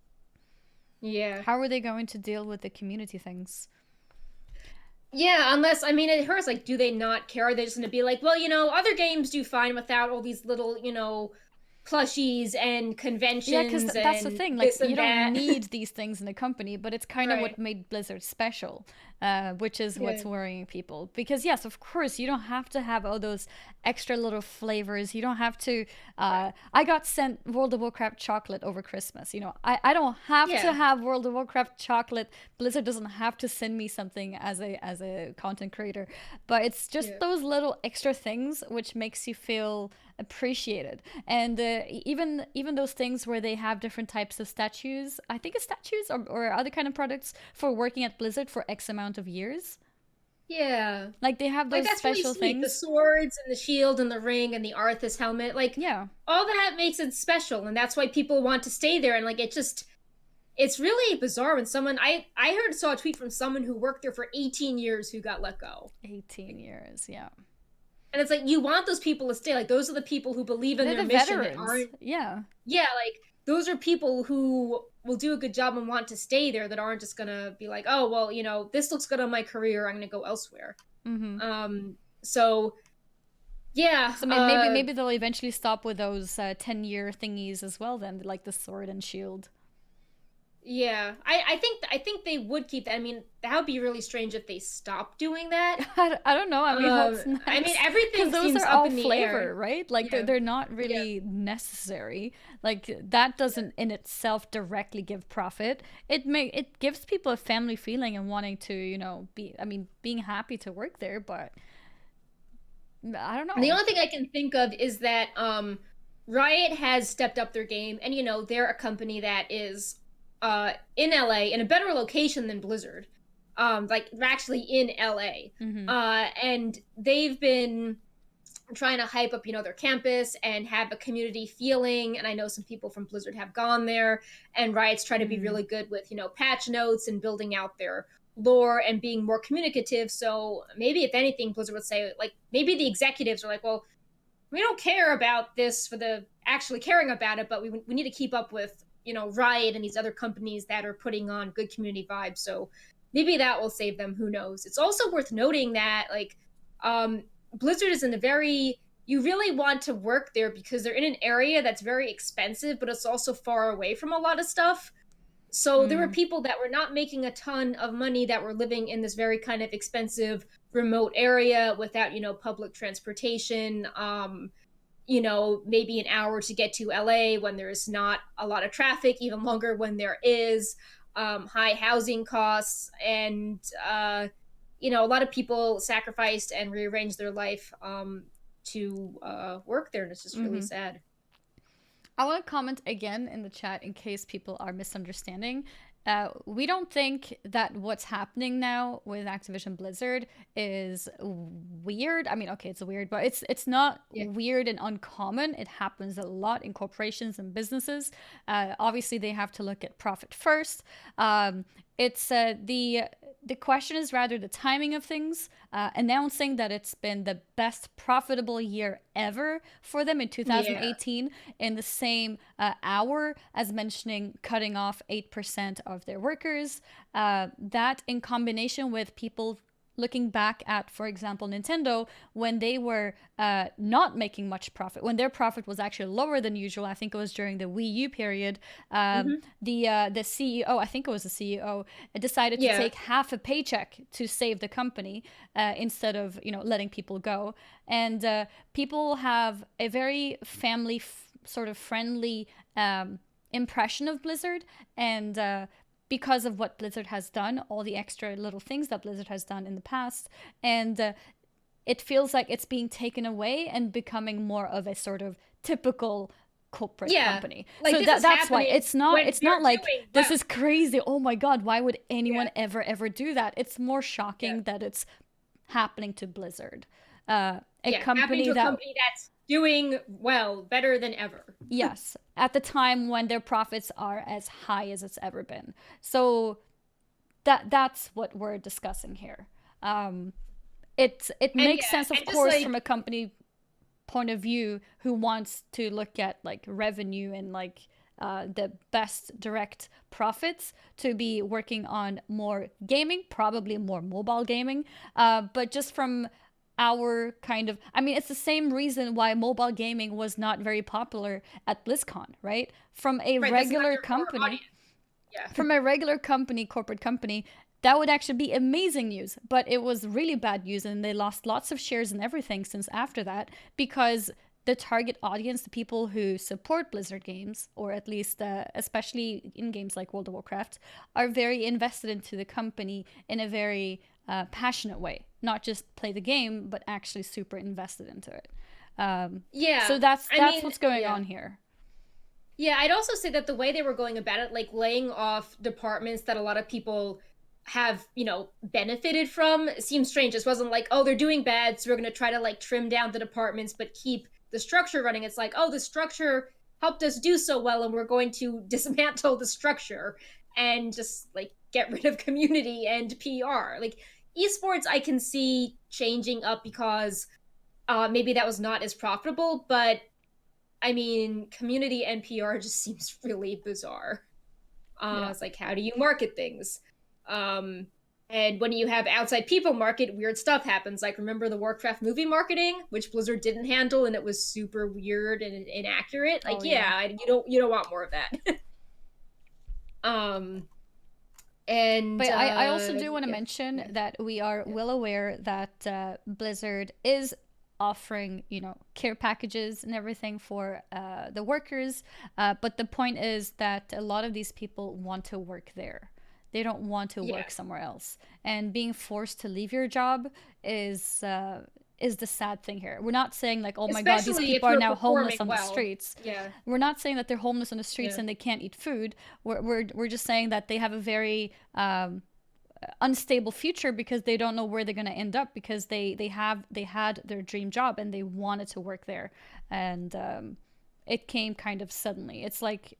yeah, How are they going to deal with the community things? yeah. Unless I mean, it hurts. Like, do they not care? Are they just going to be like, well, other games do fine without all these little, plushies and Yeah, because conventions that's the and thing. Like, this you and don't that. need these things in a company, but it's kind of Right. what made Blizzard special, which is Yeah. what's worrying people. Because, yes, of course, you don't have to have all those extra little flavors. You don't have to. I got sent World of Warcraft chocolate over Christmas. I don't have to Yeah. have World of Warcraft chocolate. Blizzard doesn't have to send me something as a content creator. But it's just Yeah. those little extra things which makes you feel appreciated. And even those things where they have different types of statues, I think it's statues or other kind of products for working at Blizzard for X amount of years. Yeah. Like they have Like those that's really special sweet. The things. swords and the shield and the ring and the Arthas helmet, like Yeah. all that makes it special, and that's why people want to stay there. And like it's really bizarre when someone I heard saw a tweet from someone who worked there for 18 years who got let go. 18 years. Yeah. And it's like you want those people to stay. Like those are the people who believe in They're their the mission that veterans. aren't. Yeah. Yeah, like those are people who will do a good job and want to stay there, that aren't just gonna be like, oh well, this looks good on my career, I'm gonna go elsewhere. Mhm. So yeah, So maybe they'll eventually stop with those 10-year thingies as well then, like the sword and shield. yeah. I think they would keep that. I mean, that would be really strange if they stopped doing that. I don't know. I mean, what's I mean, next? Because everything they're seems up all in the flavor, air. right? Like they're Yeah, they're not yeah, really necessary. Like that doesn't in itself directly give profit. It gives people a family feeling and wanting to, be. I mean, being happy to work there. But I don't and the know. only thing I can think of is that Riot has stepped up their game, and they're a company that is in LA, in a better location than Blizzard. Like they're actually in LA. Hmm. And they've been trying to hype up, their campus and have a community feeling. And I know some people from Blizzard have gone there, and Riot's trying to be Hmm. really good with, patch notes and building out their lore and being more communicative. So maybe if anything, Blizzard would say, like, maybe the executives are like, well, we don't care about this for the actually caring about it, but we need to keep up with, Riot and these other companies that are putting on good community vibes. So maybe that will save them. Who knows? It's also worth noting that, like, um, Blizzard is in a very, you really want to work there because they're in an area that's very expensive, but it's also far away from a lot of stuff. So there were Mm. people that were not making a ton of money that were living in this very kind of expensive remote area without, public transportation. Maybe an hour to get to LA when there's not a lot of traffic, even longer when there is, high housing costs. And, a lot of people sacrificed and rearranged their life to work there. And it's just really Mm-hmm. sad. I want to comment again in the chat in case people are misunderstanding. We don't think that what's happening now with Activision Blizzard is weird. I mean, okay, it's weird, but it's not Yeah. weird and uncommon. It happens a lot in corporations and businesses. Obviously, they have to look at profit first. It's the question is rather the timing of things. Announcing that it's been the best profitable year ever for them in Yeah. 2018 in the same hour as mentioning cutting off 8% of their workers. That in combination with people looking back at, for example, Nintendo, when they were not making much profit, when their profit was actually lower than usual. I think it was during the Wii U period. Hmm. The CEO, I think it was the CEO, decided to Yeah. take half a paycheck to save the company instead of letting people go. And people have a very family sort of friendly impression of Blizzard, and because of what Blizzard has done, all the extra little things that Blizzard has done in the past. And it feels like it's being taken away and becoming more of a sort of typical corporate Yeah. company. Like So this is that's why happening when it's they're not like doing this well. is crazy. Oh my god, why would Yeah. anyone ever do that? It's more Yeah. shocking that it's happening to Blizzard. A Yeah. Happening company to a that, company that's doing well, better than ever. yes, at the time when their profits are as high as it's ever been. So that's what we're discussing here. Um, it And makes yeah, sense, of and just course, from like, a company point of view who wants to look at like revenue and like the best direct profits to be working on more gaming, probably more mobile gaming. But just from our kind of, I mean, it's the same reason why mobile gaming was not very popular at BlizzCon, right? right, that's not their core audience. Yeah. From a regular company, corporate company, that would actually be amazing news. But it was really bad news, and they lost lots of shares and everything since after that because the target audience, the people who support Blizzard games, or at least especially in games like World of Warcraft, are very invested into the company in a very passionate way. Not just play the game, but actually super invested into it. Yeah. So that's I mean, what's going yeah. on here. Yeah, I'd also say that the way they were going about it, like laying off departments that a lot of people have, benefited from, seems strange. This wasn't like, oh, they're doing bad, so we're going to try to like trim down the departments, but keep the structure running. It's like, oh, the structure helped us do so well, and we're going to dismantle the structure and just like get rid of community and PR. Like esports, I can see changing up because maybe that was not as profitable, but I mean, community NPR just seems really bizarre. Yeah. It's like, how do you market things? Um, and when you have outside people market, weird stuff happens. Like, remember the Warcraft movie marketing, which Blizzard didn't handle, and it was super weird and inaccurate. Like, Oh yeah. yeah, you don't want more of that. um, and But I also do want to yeah, mention yeah, that we are yeah, well aware that Blizzard is offering, care packages and everything for the workers. But the point is that a lot of these people want to work there. They don't want to yeah. work somewhere else. And being forced to leave your job is the sad thing here. We're not saying like, oh my god, these Especially if people are you're now homeless performing on the well. streets. Yeah, We're not saying that they're homeless on the streets yeah. and they can't eat food. We're just saying that they have a very unstable future because they don't know where they're going to end up because they had their dream job and they wanted to work there, and it came kind of suddenly. It's like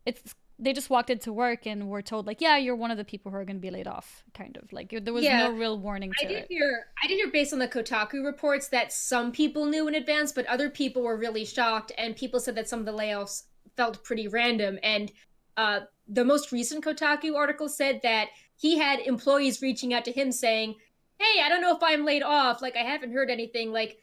it's they just walked into work and were told like, yeah, you're one of the people who are going to be laid off, kind of like there was no Yeah, real warning to it. I did hear based on the Kotaku reports that some people knew in advance, but other people were really shocked, and people said that some of the layoffs felt pretty random. And the most recent Kotaku article said that he had employees reaching out to him saying, "Hey, I don't know if I'm laid off. Like, I haven't heard anything. Like,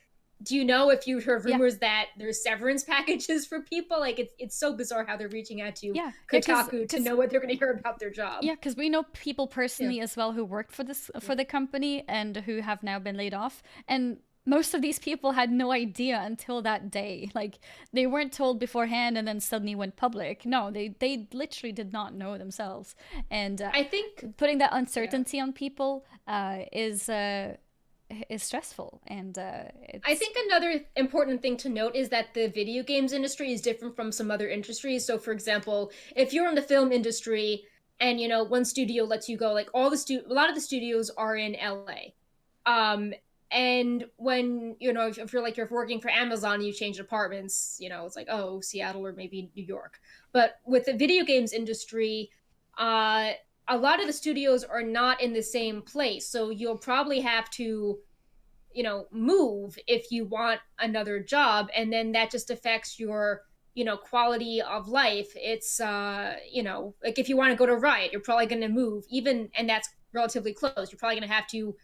do you know if you heard Yeah. rumors that there's severance packages for people? Like it's so bizarre how they're reaching out to Yeah, Kotaku to because know what they're going to hear about their job. yeah, because we know people Yeah. personally as well who worked for the company and who have now been laid off, and most of these people had no idea until that day. Like they weren't told beforehand, and then suddenly went public. No, they literally did not know themselves, and I think, putting that yeah. uncertainty on people is stressful, and I it's think another important thing to note is that the video games industry is different from some other industries. So, for example, if you're in the film industry and one studio lets you go, like a lot of the studios are in LA. And when if you're working for Amazon, you change departments. It's like, oh, Seattle or maybe New York. But with the video games industry, uh, a lot of the studios are not in the same place, so you'll probably have to move if you want another job, and then that just affects your quality of life. It's like if you want to go to Riot, you're probably going to move, even, and that's relatively close. You're probably going to have to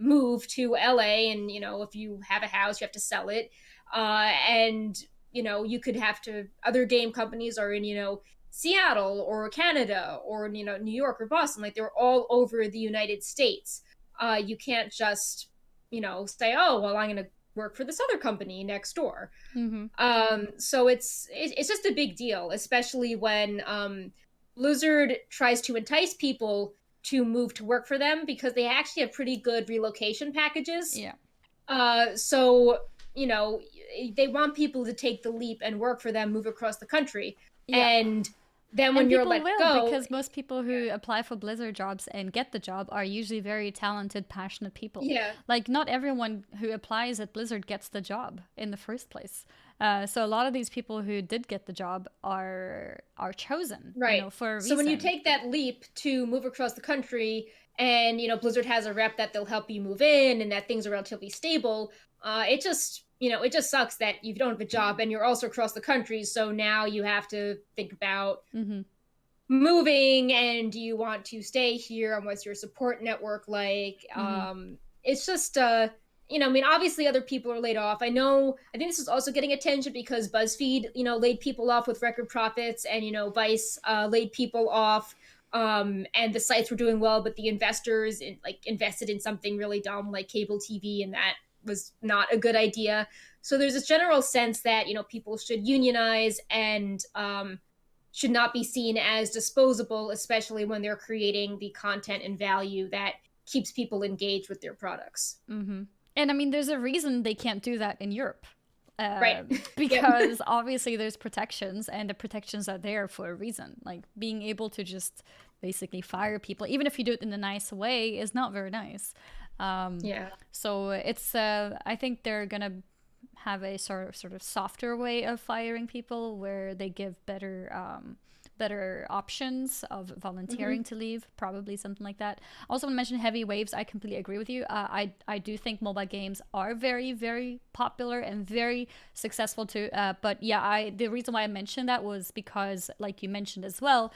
move to LA, and if you have a house, you have to sell it. And you could have to, other game companies are in Seattle or Canada or New York or Boston. Like they're all over the United States. You can't just say, oh well, I'm going to work for this other company next door. mm-hmm. So it's just a big deal, especially when Blizzard tries to entice people to move to work for them, because they actually have pretty good relocation packages. Yeah. So they want people to take the leap and work for them, move across the country, Yeah. and then And when you're people let will, go. because most people who apply for Blizzard jobs and get the job are usually very talented, passionate people. Yeah. Like, not everyone who applies at Blizzard gets the job in the first place. So a lot of these people who did get the job are chosen, Right. for a So when you reason. take that leap to move across the country, and Blizzard has a rep that they'll help you move in, and that things are relatively stable, it just sucks that you don't have a job and you're also across the country. So now you have to think about Mm-hmm. moving, and do you want to stay here, and what's your support network like? Mm-hmm. It's just I mean, obviously other people are laid off. I think this is also getting attention because BuzzFeed laid people off with record profits, and Vice laid people off, and the sites were doing well, but the investors invested in something really dumb like cable TV, and that was not a good idea. So there's this general sense that people should unionize, and should not be seen as disposable, especially when they're creating the content and value that keeps people engaged with their products. Mm-hmm. And I mean, there's a reason they can't do that in Europe. Right. Because obviously there's protections, and the protections are there for a reason. Like, being able to just basically fire people, even if you do it in a nice way, is not very nice. Yeah. So it's I think they're gonna have a sort of softer way of firing people, where they give better options of volunteering to leave, probably something like that. Also, want to mention heavy waves. I completely agree with you. I do think mobile games are very, very popular and very successful too. But yeah, the reason why I mentioned that was because, like you mentioned as well,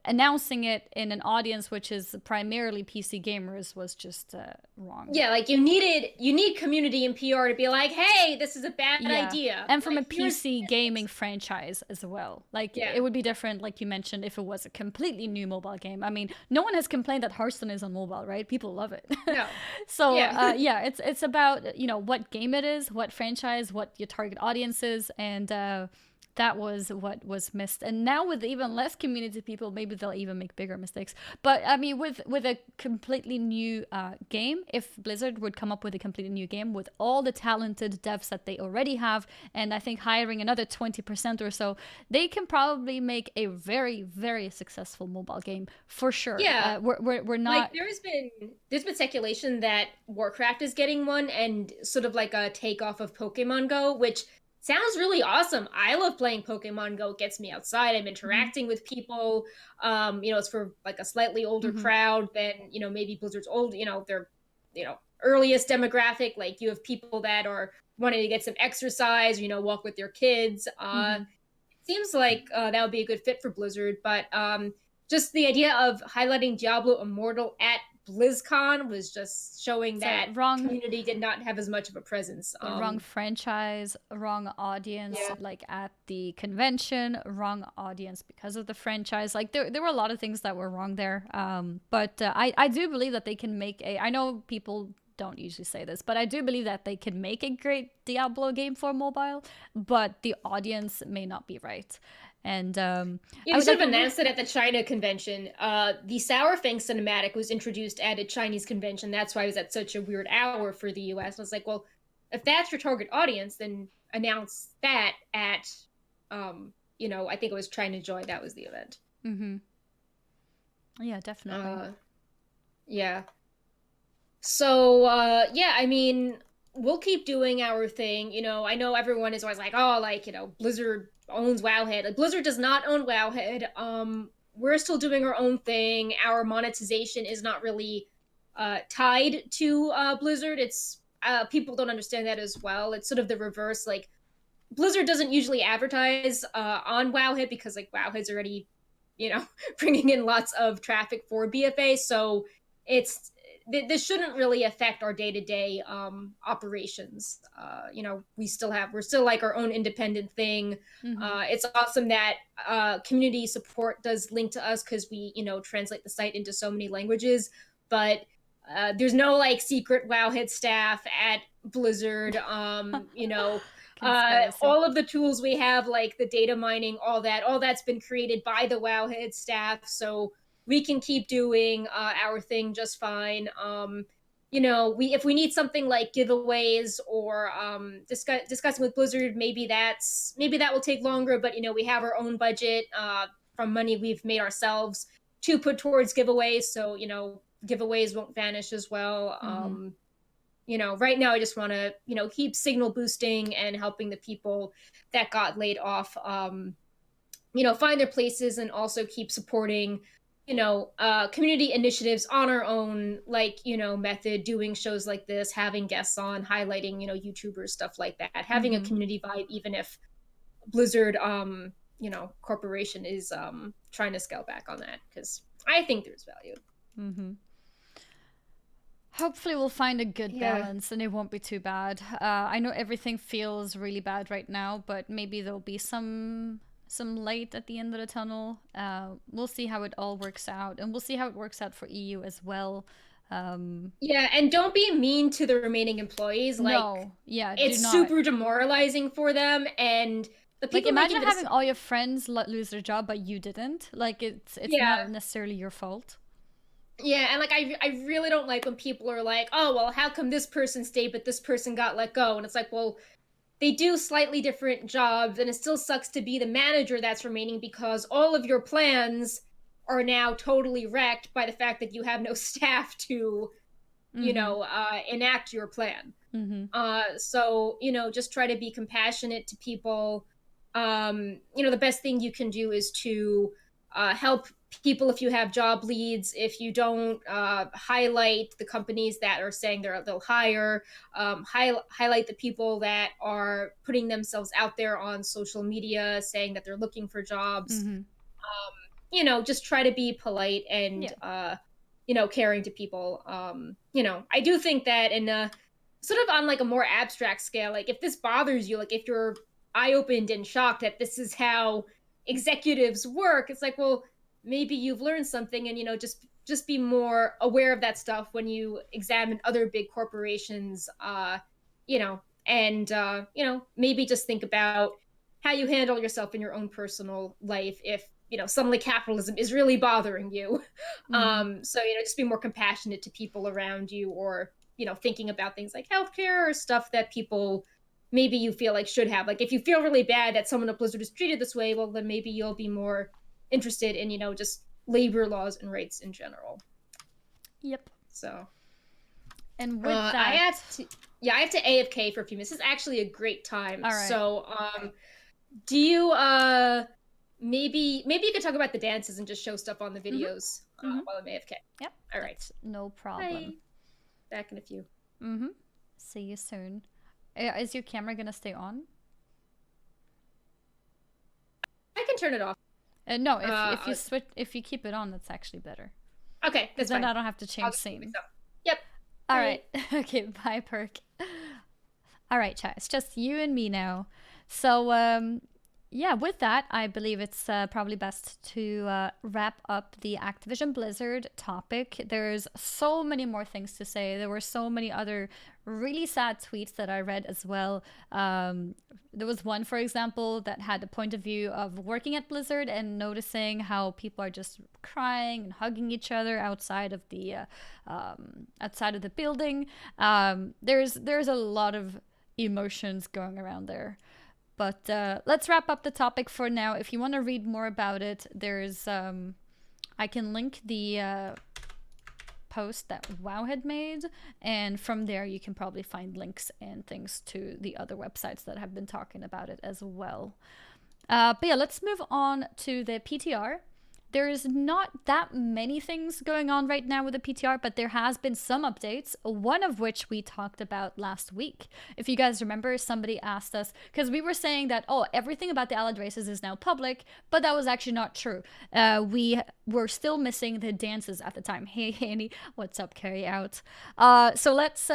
announcing it in an audience which is primarily PC gamers was just wrong. Yeah, like you need community and PR to be like, hey, this is a bad Yeah. idea. And from Like, a PC gaming franchise as well. Like, Yeah. it would be different, like you mentioned, if it was a completely new mobile game. I mean, no one has complained that Hearthstone is on mobile, right? People love it. No. So, Yeah. yeah, it's about, what game it is, what franchise, what your target audience is, and that was what was missed. And now with even less community people, maybe they'll even make bigger mistakes. But I mean, with a completely new game, if Blizzard would come up with a completely new game with all the talented devs that they already have, and I think hiring another 20% or so, they can probably make a very, very successful mobile game for sure. Yeah. We're not Like there's been speculation that Warcraft is getting one, and sort of like a takeoff of Pokemon Go, which sounds really awesome. I love playing Pokemon Go. It gets me outside. I'm interacting with people. It's for like a slightly older crowd than, maybe Blizzard's old, their, earliest demographic. Like you have people that are wanting to get some exercise, walk with their kids. It seems like that would be a good fit for Blizzard, but just the idea of highlighting Diablo Immortal at BlizzCon was just showing So that wrong, community did not have as much of a presence. wrong franchise, wrong audience, Yeah. like at the convention, wrong audience because of the franchise. Like there were a lot of things that were wrong there. But I do believe that they can make a. I know people don't usually say this, but I do believe that they can make a great Diablo game for mobile, but the audience may not be right. And Yeah, I they would should like have announced it at the China convention. The Sour Fang cinematic was introduced at a Chinese convention. That's why it was at such a weird hour for the US. I was like, well, if that's your target audience, then announce that at, I think it was China Joy. That was the event. Mm-hmm. Yeah, definitely. Yeah. So, yeah, I mean, we'll keep doing our thing. I know everyone is always like, oh, like, Blizzard owns Wowhead. Like, Blizzard does not own Wowhead. We're still doing our own thing. Our monetization is not really tied to Blizzard. It's people don't understand that as well. It's sort of the reverse. Like, Blizzard doesn't usually advertise on Wowhead because like Wowhead's already, bringing in lots of traffic for BFA. So it's this shouldn't really affect our day-to-day operations. We're still like our own independent thing. Mm-hmm. It's awesome that community support does link to us because we translate the site into so many languages, but there's no like secret Wowhead staff at Blizzard. Conspiracy. All of the tools we have, like the data mining, all that's been created by the Wowhead staff. So we can keep doing our thing just fine. If we need something like giveaways or discussing with Blizzard, maybe that will take longer. But we have our own budget from money we've made ourselves to put towards giveaways. So giveaways won't vanish as well. Mm-hmm. Right now I just want to keep signal boosting and helping the people that got laid off find their places, and also keep supporting community initiatives on our own, like method, doing shows like this, having guests on, highlighting YouTubers, stuff like that, having a Mm-hmm. community vibe, even if Blizzard corporation is trying to scale back on that, because I think there's value. Mm-hmm. Hopefully we'll find a good Yeah. balance and it won't be too bad. I know everything feels really bad right now, but maybe there'll be some light at the end of the tunnel. We'll see how it all works out, and we'll see how it works out for EU as well. Yeah, and don't be mean to the remaining employees. Like, No, yeah, do it's not. super demoralizing for them, and the Like, people imagine making the having all your friends lose their job, but you didn't. Like, it's yeah. not necessarily your fault. Yeah, and like I really don't like when people are like, "Oh, well, how come this person stayed but this person got let go?" And it's like, "Well, they do slightly different jobs, and it still sucks to be the manager that's remaining because all of your plans are now totally wrecked by the fact that you have no staff to, Mm-hmm. enact your plan." Mm-hmm. So just try to be compassionate to people. The best thing you can do is to help people if you have job leads. If you don't, highlight the companies that are saying they'll hire. Highlight the people that are putting themselves out there on social media saying that they're looking for jobs. Mm-hmm. Just try to be polite and Yeah. caring to people. I do think that in sort of on like a more abstract scale, like if this bothers you, like if you're eye opened and shocked that this is how executives work, it's like, well, maybe you've learned something, and just be more aware of that stuff when you examine other big corporations. And maybe just think about how you handle yourself in your own personal life if suddenly capitalism is really bothering you. Mm-hmm. So just be more compassionate to people around you, or thinking about things like healthcare or stuff that people maybe you feel like should have. Like if you feel really bad that someone at Blizzard is treated this way, well then maybe you'll be more interested in just labor laws and rights in general. Yep. So And with I that, have to yeah, I have to AFK for a few minutes. This is actually a great time. all right. So do you maybe you could talk about the dances and just show stuff on the Mm-hmm. videos Mm-hmm. while I'm AFK. Yep. All right. That's no Bye. problem. Back in a few. Mm-hmm. See you soon. Is your camera gonna stay on? I can turn it off. No, if you switch, if you keep it on, that's actually better. Okay, that's then fine. I don't have to change scene. Yep. All right. Okay, bye, Perk. All right, chat. It's just you and me now. So, yeah, with that, I believe it's probably best to wrap up the Activision Blizzard topic. There's so many more things to say. There were so many other really sad tweets that I read as well. There was one, for example, that had the point of view of working at Blizzard and noticing how people are just crying and hugging each other outside of the building. There's a lot of emotions going around there. But let's wrap up the topic for now. If you want to read more about it, there's I can link the post that Wowhead made, and from there you can probably find links and things to the other websites that have been talking about it as well. But yeah, let's move on to the PTR. There's not that many things going on right now with the PTR, but there has been some updates, one of which we talked about last week. If you guys remember, somebody asked us, because we were saying that, oh, everything about the allied races is now public, but that was actually not true. We were still missing the dances at the time. Hey, Hanny, what's up, Carry Out? So let's...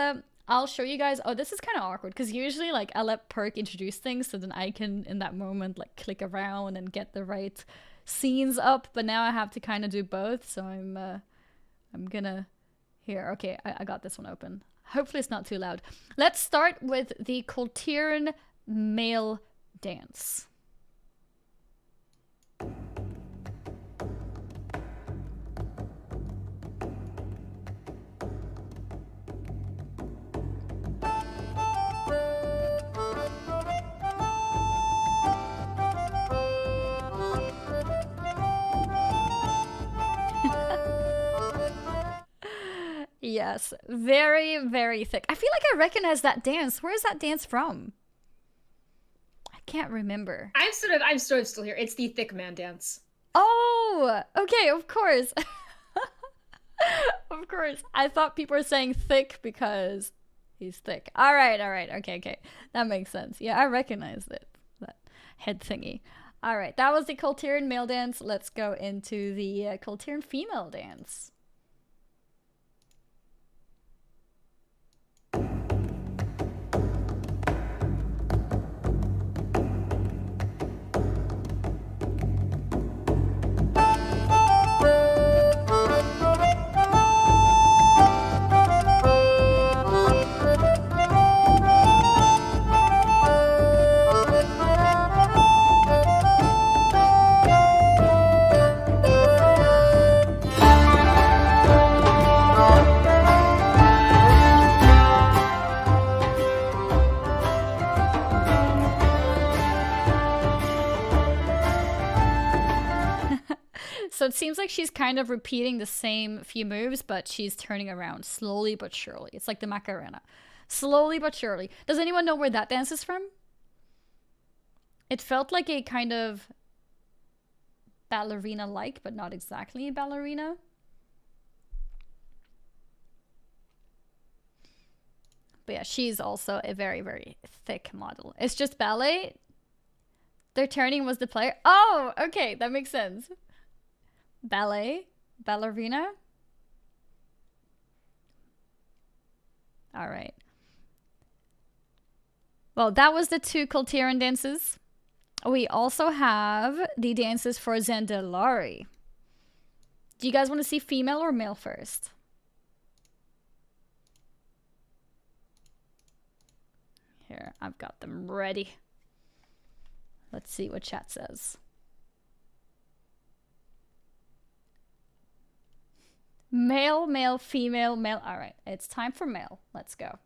I'll show you guys. Oh, this is kind of awkward because usually like I let Perk introduce things so then I can in that moment like click around and get the right scenes up, but now I have to kind of do both, so I'm gonna here. Okay, I got this one open. Hopefully it's not too loud. Let's start with the Kultiran male dance. Yes, very, very thick. I feel like I recognize that dance. Where is that dance from? I can't remember. I'm sort of still here. It's the thick man dance. Oh, okay, of course. Of course. I thought people were saying thick because he's thick. All right. Okay. That makes sense. Yeah, I recognized it. That head thingy. All right, that was the Kultiran male dance. Let's go into the Kultiran female dance. So it seems like she's kind of repeating the same few moves, but she's turning around slowly but surely. It's like the Macarena. Slowly but surely. Does anyone know where that dance is from? It felt like a kind of ballerina-like, but not exactly a ballerina. But yeah, she's also a very, very thick model. It's just ballet. Their turning was the player. Oh, okay, that makes sense. Ballet, ballerina. All right. Well, that was the two Kultiran dances. We also have the dances for Zandalari. Do you guys want to see female or male first? Here, I've got them ready. Let's see what chat says. Male, male, female, male. All right, it's time for male. Let's go.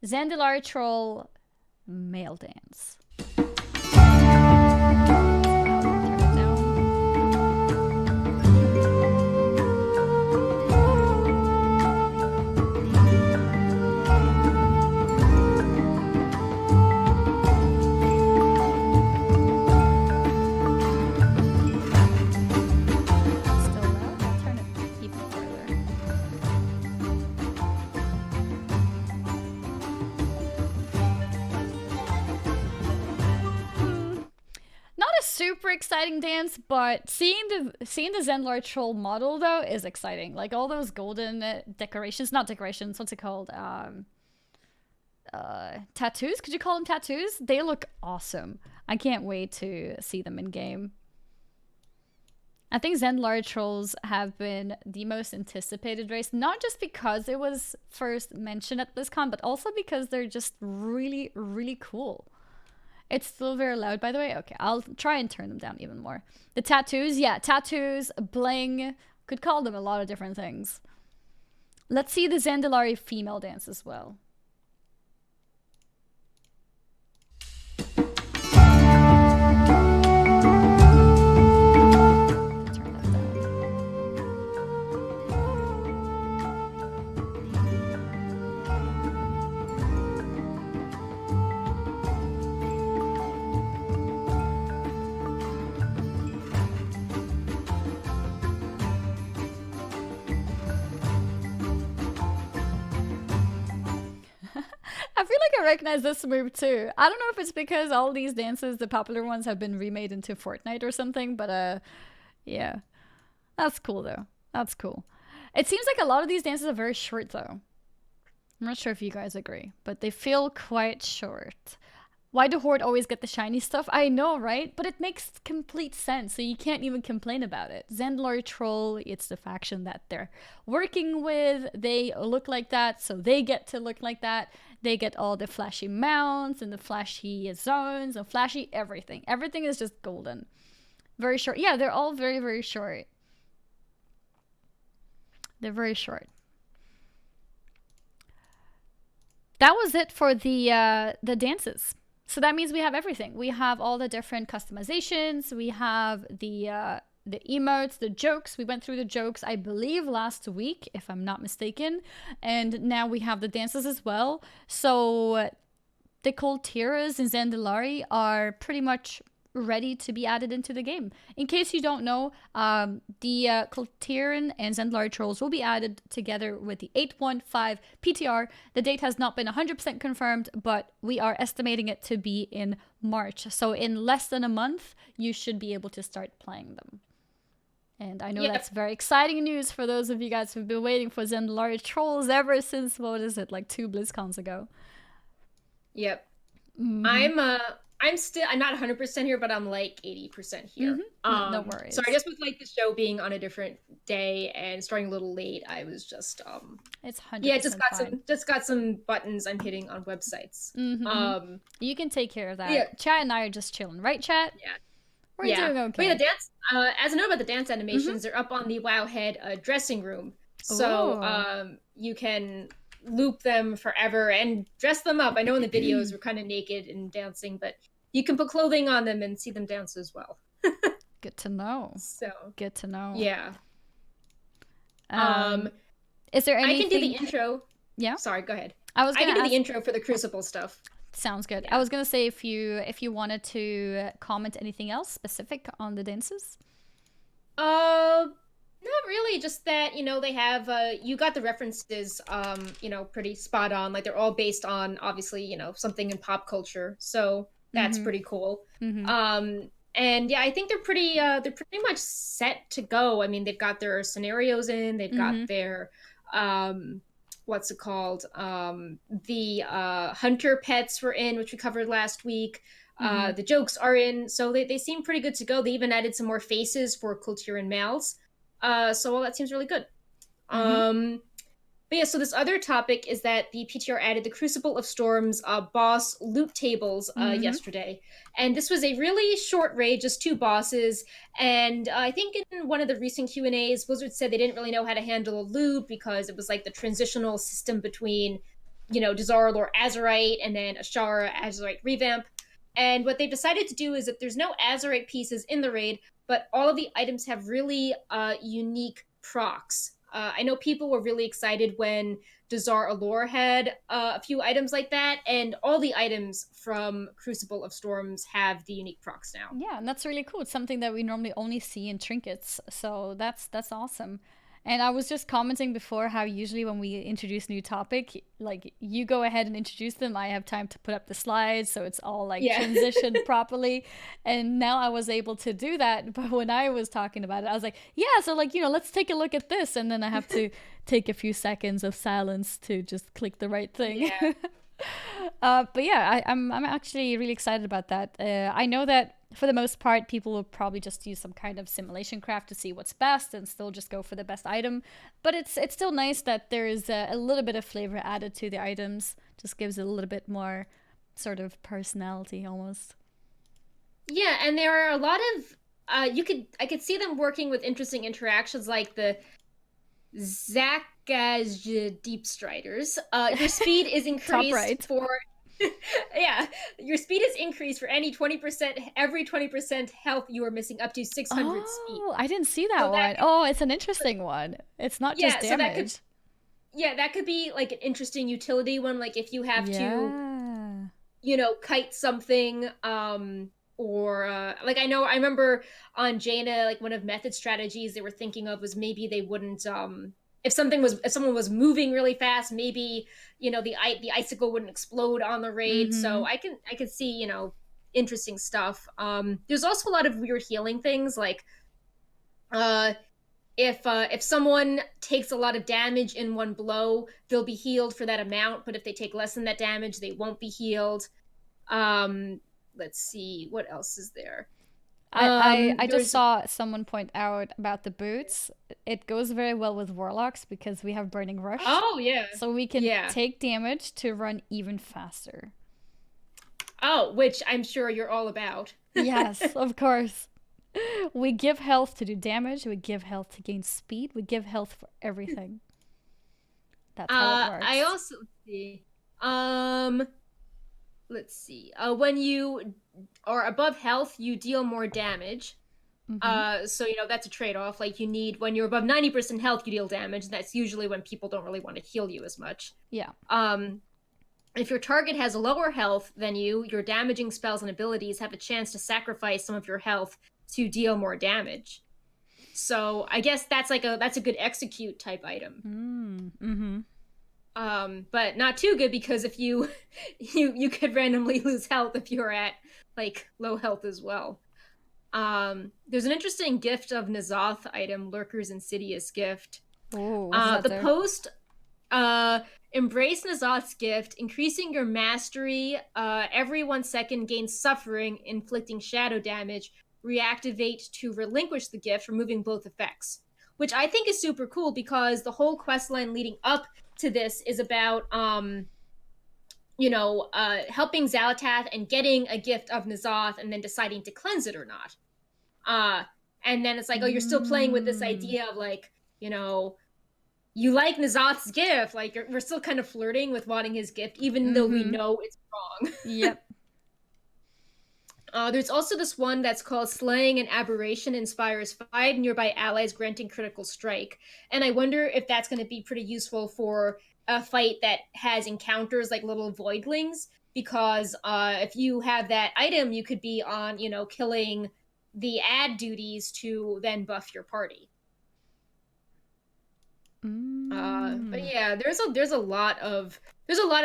Zandalari Troll, male dance. super exciting dance, but seeing the Zendlar troll model though is exciting. Like all those golden decorations, not decorations, what's it called? Tattoos? Could you call them tattoos? They look awesome. I can't wait to see them in game. I think Zendlar trolls have been the most anticipated race, not just because it was first mentioned at BlizzCon, but also because they're just really, really cool. It's still very loud, by the way. Okay, I'll try and turn them down even more. The tattoos, yeah, tattoos, bling. Could call them a lot of different things. Let's see the Zandalari female dance as well. I feel like I recognize this move too. I don't know if it's because all these dances, the popular ones, have been remade into Fortnite or something, but yeah. That's cool though. That's cool. It seems like a lot of these dances are very short though. I'm not sure if you guys agree, but they feel quite short. Why do Horde always get the shiny stuff? I know, right? But it makes complete sense, so you can't even complain about it. Zendlar Troll, it's the faction that they're working with. They look like that, so they get to look like that. They get all the flashy mounts and the flashy zones and flashy everything. Everything is just golden. Very short. Yeah, they're all very, very short. They're very short. That was it for the dances. So that means we have everything. We have all the different customizations. We have the emotes, the jokes. We went through the jokes, I believe, last week, if I'm not mistaken. And now we have the dances as well. So the Coltiras and Zandalari are pretty much ready to be added into the game. In case you don't know, the Coltiran and Zendlar trolls will be added together with the 815 PTR. The date has not been 100% confirmed, but we are estimating it to be in March. So in less than a month, you should be able to start playing them. And I know that's very exciting news for those of you guys who've been waiting for Zendlar trolls ever since, what is it, like 2 BlizzCons ago. Yep. I'm not 100% here, but I'm like 80% here. No worries. So I guess with like the show being on a different day and starting a little late, I was just it's 100% yeah, fine. just got some buttons I'm hitting on websites. You can take care of that. Yeah. Chat and I are just chilling, right, chat? Yeah. We're doing okay. But yeah, the dance, as a note about the dance animations, they're up on the Wowhead dressing room. So you can loop them forever and dress them up. I know in the videos we're kind of naked and dancing, but you can put clothing on them and see them dance as well. Good to know. So good to know. Yeah. Is there anything? I can do the intro. Yeah. Sorry, go ahead. I can do the intro for the Crucible stuff. Sounds good. Yeah. I was gonna say if you wanted to comment anything else specific on the dances. Not really, just that, they have, you got the references, pretty spot on. Like, they're all based on, obviously, something in pop culture. So that's pretty cool. And yeah, I think they're pretty much set to go. I mean, they've got their scenarios in, they've got their, what's it called? The hunter pets were in, which we covered last week. The jokes are in, so they seem pretty good to go. They even added some more faces for Kulturan males. So all that seems really good. But yeah, so this other topic is that the PTR added the Crucible of Storms boss loot tables yesterday. And this was a really short raid, just 2 bosses. And I think in one of the recent Q&As, Blizzard said they didn't really know how to handle a loot because it was like the transitional system between, Dazar Lore Azerite and then Ashara Azerite revamp. And what they've decided to do is that there's no Azerite pieces in the raid, but all of the items have really unique procs. I know people were really excited when Dazar Allure had a few items like that, and all the items from Crucible of Storms have the unique procs now. Yeah, and that's really cool. It's something that we normally only see in trinkets, so that's awesome. And I was just commenting before how usually when we introduce new topic, like you go ahead and introduce them, I have time to put up the slides, so it's all like Yeah. transitioned properly. And now I was able to do that, but when I was talking about it, I was like, yeah, so like, let's take a look at this, and then I have to take a few seconds of silence to just click the right thing. Yeah. But yeah, I'm actually really excited about that. I know that for the most part, people will probably just use some kind of simulation craft to see what's best and still just go for the best item. But it's still nice that there is a little bit of flavor added to the items. Just gives it a little bit more sort of personality almost. Yeah, and there are a lot of I could see them working with interesting interactions like the Zakaj Deep Striders. Your speed is Top increased right. for yeah, your speed is increased for every 20% health you are missing up to 600 speed. Oh, I didn't see So that that one. Oh, it's an interesting one. It's not just yeah, so damage. that could be like an interesting utility one, like if you have to, Yeah. kite something, or like I remember on Jaina, like one of method strategies they were thinking of was maybe they wouldn't if someone was moving really fast, maybe the icicle wouldn't explode on the raid. Mm-hmm. So I could see interesting stuff. There's also a lot of weird healing things like uh if someone takes a lot of damage in one blow, they'll be healed for that amount, but if they take less than that damage, they won't be healed. um let's see what else is there. I just There's saw someone point out about the boots. It goes very well with warlocks because we have Burning Rush. Oh yeah. So we can Yeah. take damage to run even faster. Oh, which I'm sure you're all about. Yes, of course. We give health to do damage, we give health to gain speed, we give health for everything. That's how it I works. also see. Um, let's see. When you are above health, you deal more damage. Mm-hmm. So that's a trade-off. Like when you're above 90% health, you deal damage. And that's usually when people don't really want to heal you as much. Yeah. If your target has lower health than you, your damaging spells and abilities have a chance to sacrifice some of your health to deal more damage. So I guess that's a good execute type item. Mm-hmm. But not too good because if you you could randomly lose health if you're at like low health as well. There's an interesting gift of N'Zoth item, Lurker's Insidious Gift. Oh, what does that The do? post embrace N'Zoth's gift, increasing your mastery. Every 1 second gains suffering, inflicting shadow damage. Reactivate to relinquish the gift, removing both effects. Which I think is super cool because the whole quest line leading up to this is about helping Xalatath and getting a gift of N'Zoth and then deciding to cleanse it or not. And then it's like, oh, you're still playing with this idea of like, you like N'Zoth's gift, like we're still kind of flirting with wanting his gift, even though we know it's wrong. Yep. There's also this one that's called Slaying an Aberration inspires 5 nearby allies granting critical strike. And I wonder if that's going to be pretty useful for a fight that has encounters like little voidlings, because if you have that item, you could be on, killing the ad duties to then buff your party. But yeah, there's a lot of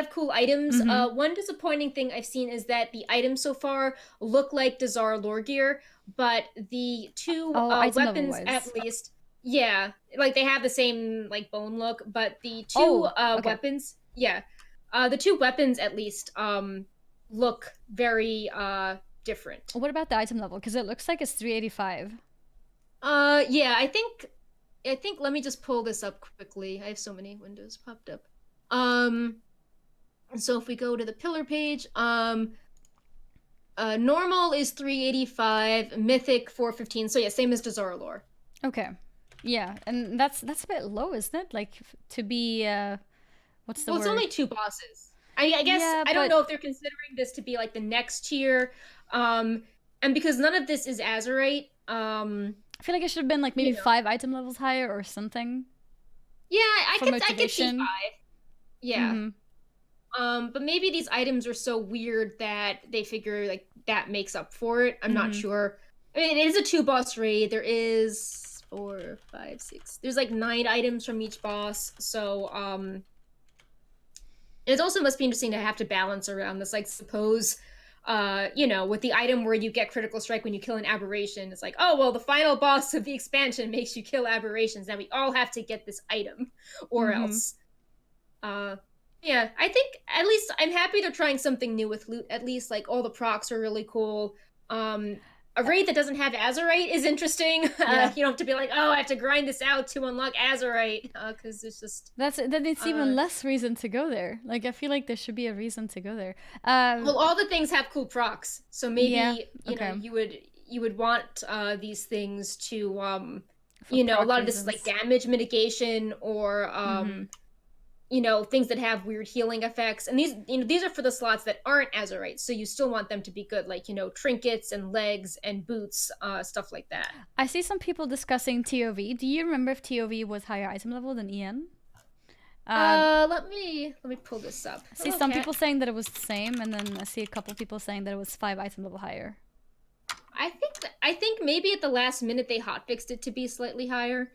cool items. One disappointing thing I've seen is that the items so far look like Dazar lore gear, but the two weapons at least, yeah, like they have the same like bone look, but the two weapons, yeah, the two weapons at least look very different. What about the item level? Because it looks like it's 385. Yeah, I think let me just pull this up quickly. I have so many windows popped up. So if we go to the pillar page, normal is 385, mythic 415. So yeah, same as Dazara lore. Okay. Yeah, and that's a bit low, isn't it? Like to be what's the word? It's only 2 bosses. I guess yeah, I don't know if they're considering this to be like the next tier. And because none of this is Azerite, I feel like it should have been like maybe 5 item levels higher or something. Yeah, I could see 5. Yeah. But maybe these items are so weird that they figure like that makes up for it. I'm not sure. I mean, it is a 2 boss raid. There is 4, 5, 6. There's like 9 items from each boss. So it also must be interesting to have to balance around this. Like, suppose, with the item where you get critical strike when you kill an aberration, it's like, oh, well, the final boss of the expansion makes you kill aberrations. Now we all have to get this item, or else. Yeah, I think at least I'm happy they're trying something new with loot. At least, like, all the procs are really cool. A raid that doesn't have Azurite is interesting. Yeah. You don't have to be like, oh, I have to grind this out to unlock Azurite, because it's just... Then it's even less reason to go there. Like, I feel like there should be a reason to go there. Well, all the things have cool procs, so maybe okay. you would want these things to a reasons. lot of this is like damage mitigation, or things that have weird healing effects, and these are for the slots that aren't Azurite, so you still want them to be good, like trinkets and legs and boots, stuff like that. I see some people discussing TOV. Do you remember if TOV was higher item level than EN? Let me pull this up. I see some people saying that it was the same, and then I see a couple people saying that it was 5 item level higher. I think maybe at the last minute they hotfixed it to be slightly higher.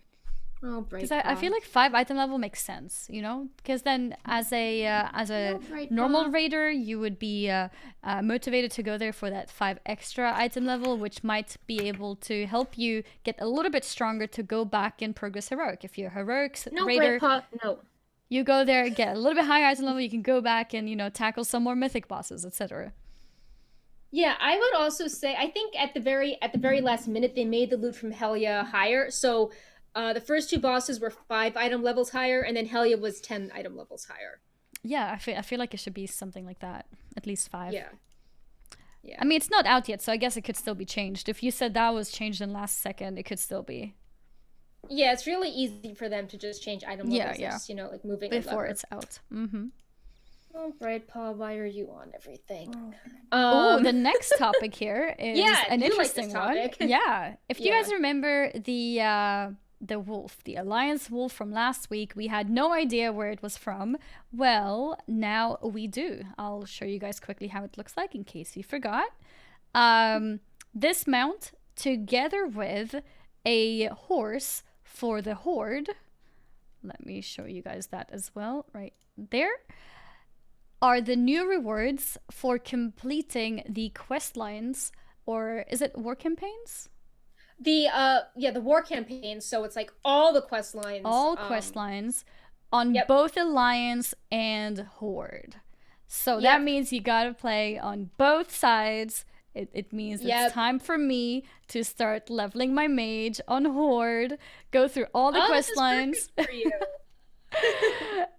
Oh, because I feel like 5 item level makes sense, because then as a normal raider, you would be motivated to go there for that 5 extra item level, which might be able to help you get a little bit stronger to go back and progress heroic. If you're a heroic raider, you go there, get a little bit higher item level, you can go back and tackle some more mythic bosses, etc. Yeah, I would also say I think at the very last minute they made the loot from Helia higher, so. The first 2 bosses were 5 item levels higher, and then Helia was 10 item levels higher. Yeah, I feel like it should be something like that, at least 5. Yeah. I mean, it's not out yet, so I guess it could still be changed. If you said that was changed in last second, it could still be. Yeah, it's really easy for them to just change item levels. Yeah. Just, like moving before it's out. Oh, Bright Paw, why are you on everything? The next topic here is an interesting one. Yeah, if you guys remember the wolf, the Alliance wolf from last week, we had no idea where it was from. Well, now we do. I'll show you guys quickly how it looks like in case you forgot. This mount, together with a horse for the horde, let me show you guys that as well right there, are the new rewards for completing the quest lines, or is it war campaigns? The war campaigns, so it's like all the quest lines. All quest lines on both Alliance and Horde. So that means you gotta play on both sides. It means it's time for me to start leveling my mage on Horde, go through all the quest lines. For you.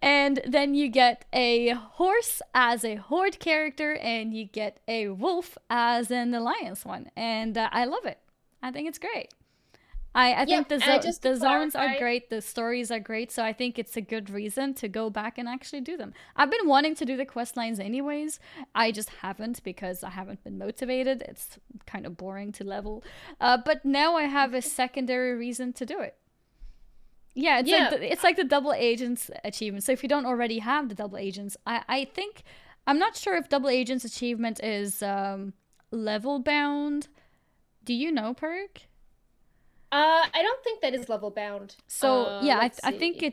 And then you get a horse as a Horde character, and you get a wolf as an Alliance one. And I love it. I think it's great. I think the zones are great, the stories are great, so I think it's a good reason to go back and actually do them. I've been wanting to do the quest lines anyways. I just haven't because I haven't been motivated. It's kind of boring to level. But now I have a secondary reason to do it. Yeah, it's like the double agents achievement. So if you don't already have the double agents, I think, I'm not sure if double agents achievement is level bound. Do you know, Perk? I don't think that is level bound. So I think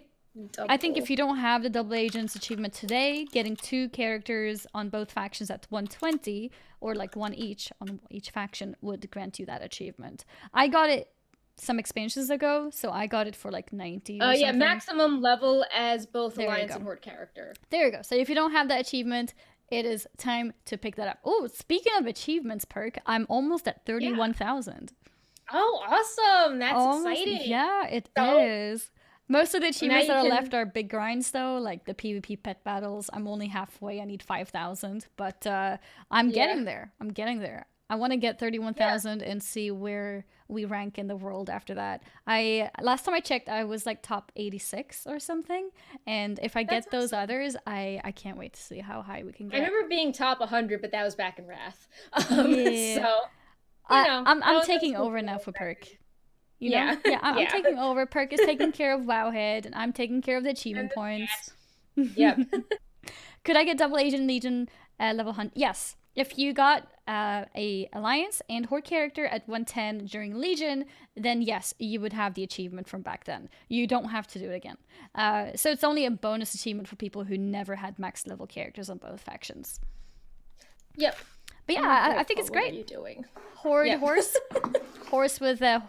if you don't have the double agents achievement today, getting 2 characters on both factions at 120, or like 1 each on each faction, would grant you that achievement. I got it some expansions ago, so I got it for like 90 or something. Maximum level as both Alliance and Horde character. There you go. So if you don't have that achievement, it is time to pick that up. Oh, speaking of achievements, Perk, I'm almost at 31,000. Oh, awesome. That's exciting. Yeah, it is. Most of the achievements that are left are big grinds, though, like the PvP pet battles. I'm only halfway. I need 5,000, but I'm getting there. I want to get 31,000 and see where we rank in the world after that. Last time I checked, I was like top 86 or something. And if I get those others, I can't wait to see how high we can get. I remember being top 100, but that was back in Wrath. So I'm taking over now for Perk. You know? I'm taking over. Perk is taking care of Wowhead, and I'm taking care of the achievement points. Yep. Could I get double agent legion level 100? Yes. If you got a Alliance and Horde character at 110 during Legion, then yes, you would have the achievement from back then. You don't have to do it again. So it's only a bonus achievement for people who never had max level characters on both factions. Yep. But yeah, I think it's great. What are you doing? Horde horse. Horse with a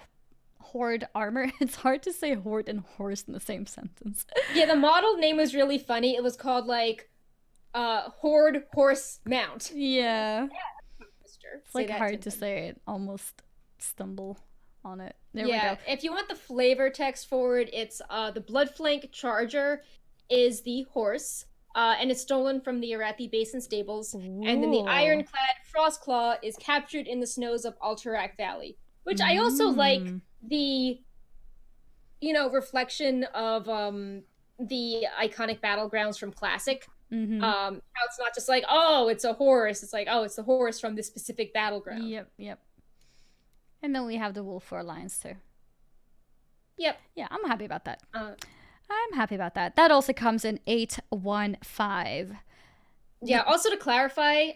Horde armor. It's hard to say Horde and horse in the same sentence. Yeah, the model name was really funny. It was called like Horde Horse Mount. Yeah. It's like hard to say it. Almost stumble on it. There we go. If you want the flavor text forward, it's the Bloodflank Charger is the horse, and it's stolen from the Arathi Basin stables. Ooh. And then the Ironclad Frostclaw is captured in the snows of Alterac Valley, which I also like the, reflection of the iconic battlegrounds from Classic. Mm-hmm. How it's not just like, oh, it's a horse. It's like, oh, it's the horse from this specific battleground. Yep. And then we have the wolf for Alliance too. Yep. Yeah, I'm happy about that. I'm happy about that. That also comes in 815. Yeah, also to clarify,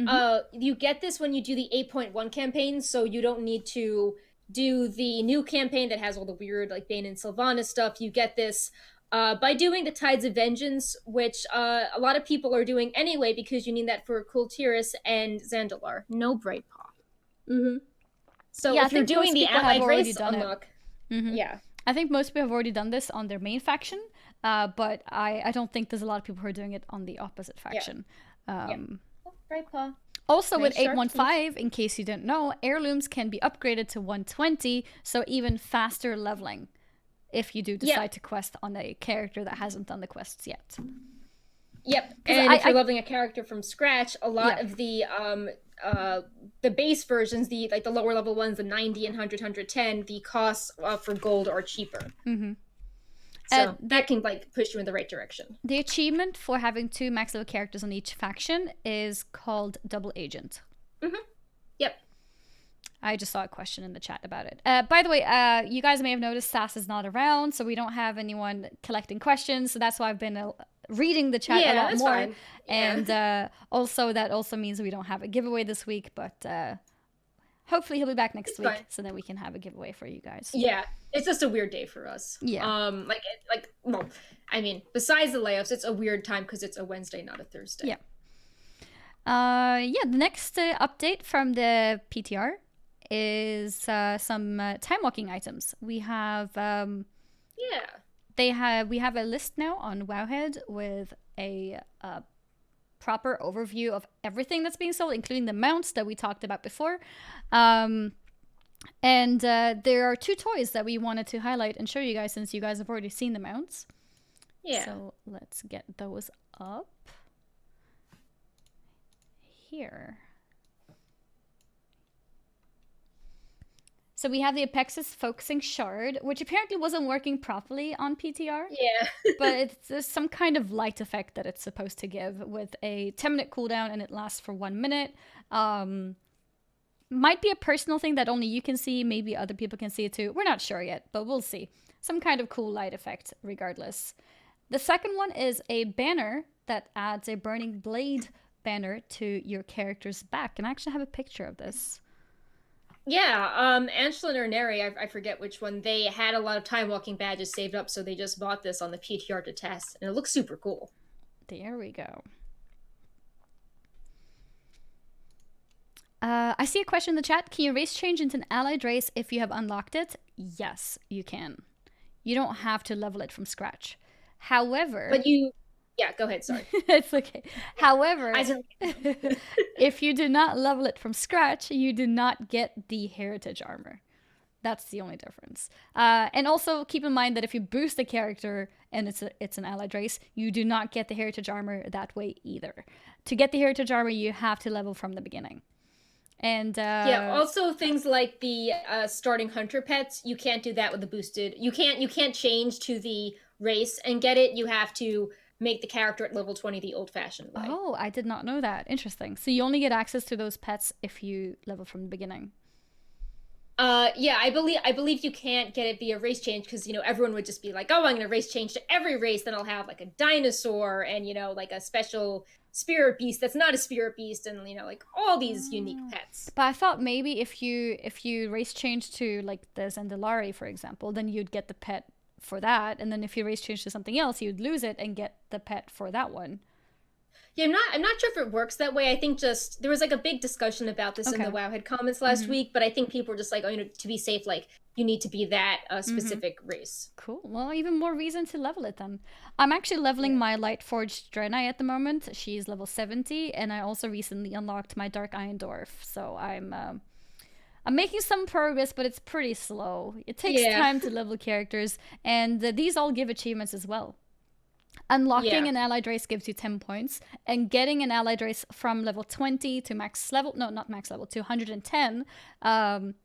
you get this when you do the 8.1 campaign, so you don't need to do the new campaign that has all the weird, like, Bane and Sylvanas stuff. You get this by doing the Tides of Vengeance, which a lot of people are doing anyway, because you need that for Kultiris and Zandalar. No Brightpaw. Mm-hmm. So if you're doing the Allied Race unlock, yeah. I think most people have already done this on their main faction, but I don't think there's a lot of people who are doing it on the opposite faction. Brightpaw. Also, nice with 815, in case you didn't know, heirlooms can be upgraded to 120, so even faster leveling if you do decide to quest on a character that hasn't done the quests yet. Yep, and if you're leveling a character from scratch, a lot of the base versions, the lower level ones, the 90 and 100, 110, the costs for gold are cheaper. Mm-hmm. So that can push you in the right direction. The achievement for having 2 max level characters on each faction is called Double Agent. Mm-hmm. Yep. I just saw a question in the chat about it. By the way, you guys may have noticed Sass is not around, so we don't have anyone collecting questions. So that's why I've been reading the chat a lot more. Fine. And also that also means we don't have a giveaway this week, but hopefully he'll be back next week, so then we can have a giveaway for you guys. Yeah, it's just a weird day for us. Yeah. Well, I mean, besides the layoffs, it's a weird time because it's a Wednesday, not a Thursday. Yeah. The next update from the PTR is some time walking items. We have we have a list now on Wowhead with a proper overview of everything that's being sold, including the mounts that we talked about before. And there are 2 toys that we wanted to highlight and show you guys, since you guys have already seen the mounts. Yeah. So let's get those up here. So we have the Apexis Focusing Shard, which apparently wasn't working properly on PTR. Yeah. But there's some kind of light effect that it's supposed to give with a 10-minute cooldown, and it lasts for 1 minute. Might be a personal thing that only you can see. Maybe other people can see it too. We're not sure yet, but we'll see. Some kind of cool light effect regardless. The second one is a banner that adds a Burning Blade banner to your character's back. And I actually have a picture of this. Yeah, Anshlin or Neri, I forget which one, they had a lot of time walking badges saved up, so they just bought this on the PTR to test, and it looks super cool. There we go. I see a question in the chat. Can you race change into an allied race if you have unlocked it? Yes, you can. You don't have to level it from scratch. However... But you... Yeah, go ahead, sorry. It's okay. However, if you do not level it from scratch, you do not get the heritage armor. That's the only difference. And also keep in mind that if you boost a character and it's an allied race, you do not get the heritage armor that way either. To get the heritage armor, you have to level from the beginning. And also things like the starting hunter pets, you can't do that with the boosted. You can't change to the race and get it. You have to make the character at level 20 the old-fashioned way. Oh, I did not know that. Interesting. So you only get access to those pets if you level from the beginning. Yeah, I believe you can't get it via race change, because everyone would just be like, oh, I'm gonna race change to every race, then I'll have like a dinosaur and like a special spirit beast that's not a spirit beast, and like all these unique pets. But I thought maybe if you race change to like the Zandalari, for example, then you'd get the pet for that, and then if you race change to something else, you'd lose it and get the pet for that one. Yeah, I'm not sure if it works that way. I think just there was like a big discussion about this in the Wowhead comments last week, but I think people were just like, oh, to be safe, like you need to be that specific race. Cool. Well, even more reason to level it then. I'm actually leveling my Lightforged Draenei at the moment. She's level 70, and I also recently unlocked my Dark Iron Dwarf. So I'm making some progress, but it's pretty slow. It takes time to level characters, and these all give achievements as well. Unlocking an allied race gives you 10 points, and getting an allied race from level 20 to max level, no, not max level, to 110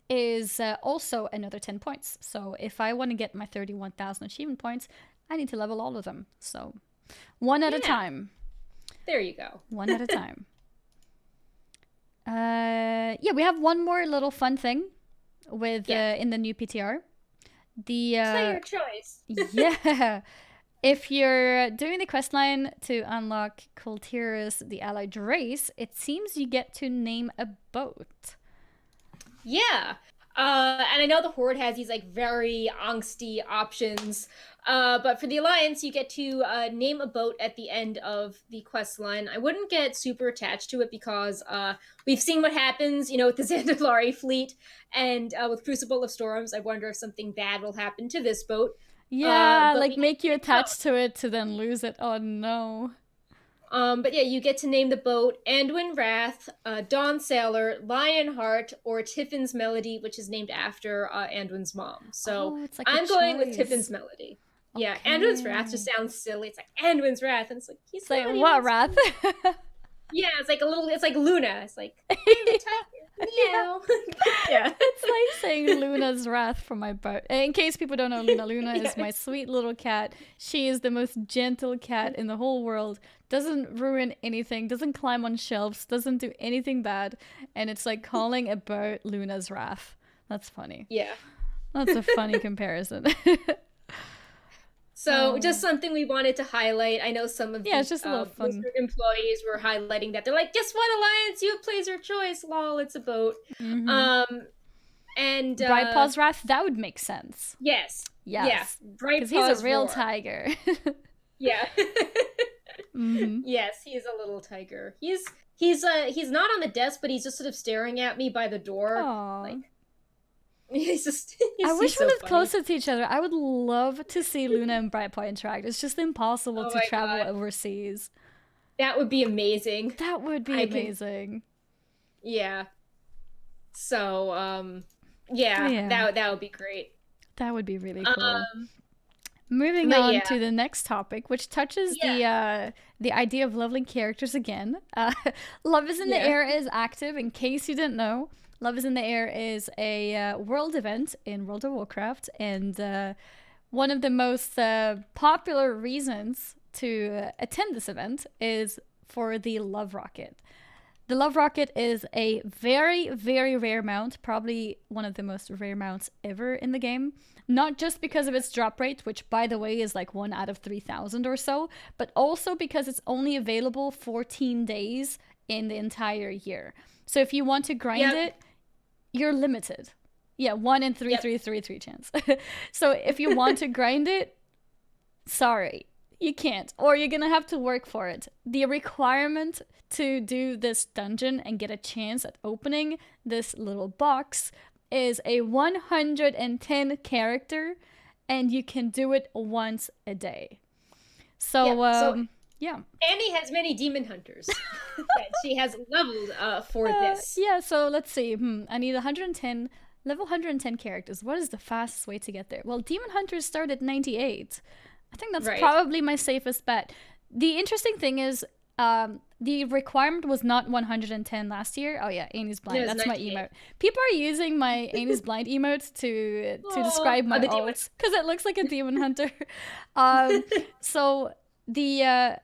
is also another 10 points. So if I want to get my 31,000 achievement points, I need to level all of them. So one at a time. There you go. One at a time. Yeah, we have one more little fun thing with in the new PTR. The play your choice. Yeah. If you're doing the questline to unlock Kultiris, the allied race, it seems you get to name a boat. Yeah. And I know the Horde has these like very angsty options. But for the Alliance, you get to name a boat at the end of the quest line. I wouldn't get super attached to it because we've seen what happens, with the Zandalari fleet. And with Crucible of Storms, I wonder if something bad will happen to this boat. Yeah, like make you attached to it to then lose it. Oh no. But yeah, you get to name the boat Anduin Wrath, Dawn Sailor, Lionheart, or Tiffin's Melody, which is named after Anduin's mom. So like I'm going with Tiffin's Melody. Okay. Yeah, Anduin's Wrath just sounds silly. It's like Anduin's Wrath, and it's like he's like what wrath? Yeah, it's like it's like Luna. It's like yeah. Yeah. It's like saying Luna's Wrath for my boat. In case people don't know Luna is my sweet little cat. She is the most gentle cat in the whole world. Doesn't ruin anything, doesn't climb on shelves, doesn't do anything bad. And it's like calling a boat Luna's Wrath. That's funny. Yeah. That's a funny comparison. So just something we wanted to highlight. I know some of the it's just a little fun. Employees were highlighting that. They're like, guess what, Alliance? You have Placer Choice. Lol, it's a boat. Mm-hmm. And Brightpaw's Wrath, that would make sense. Yes. Yes. Brightpaw's he's a real roar. tiger. Yeah. Mm-hmm. Yes, he's a little tiger. He's not on the desk, but he's just sort of staring at me by the door. Aww. Like he's I wish so we lived funny. closer to each other. I would love to see Luna and Brightpaw interact. It's just impossible to travel overseas. That would be amazing. That would be amazing. Yeah. So, that would be great. That would be really cool. Moving on to the next topic, which touches the idea of leveling characters again. Love is in the Air is active, in case you didn't know. Love is in the Air is a world event in World of Warcraft, and one of the most popular reasons to attend this event is for the Love Rocket. The Love Rocket is a very, very rare mount, probably one of the most rare mounts ever in the game. Not just because of its drop rate, which by the way is like 1 out of 3,000 or so, but also because it's only available 14 days in the entire year. So if you want to grind it, you're limited. Yeah, 1 in 3,333 chance. So if you want to grind it, sorry, you can't. Or you're gonna have to work for it. The requirement to do this dungeon and get a chance at opening this little box is a 110 character, and you can do it once a day. So, Annie has many demon hunters that she has leveled for this. Yeah, so let's see. I need level 110 characters. What is the fastest way to get there? Well, demon hunters start at 98. I think that's probably my safest bet. The interesting thing is, the requirement was not 110 last year. Oh yeah, Annie's blind. That's 98. My emote. People are using my Annie's blind emote to describe my ults because it looks like a demon hunter. So the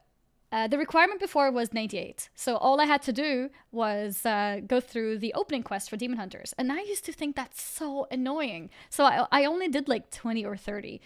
requirement before was 98. So all I had to do was go through the opening quest for demon hunters, and I used to think that's so annoying. So I only did like 20 or 30.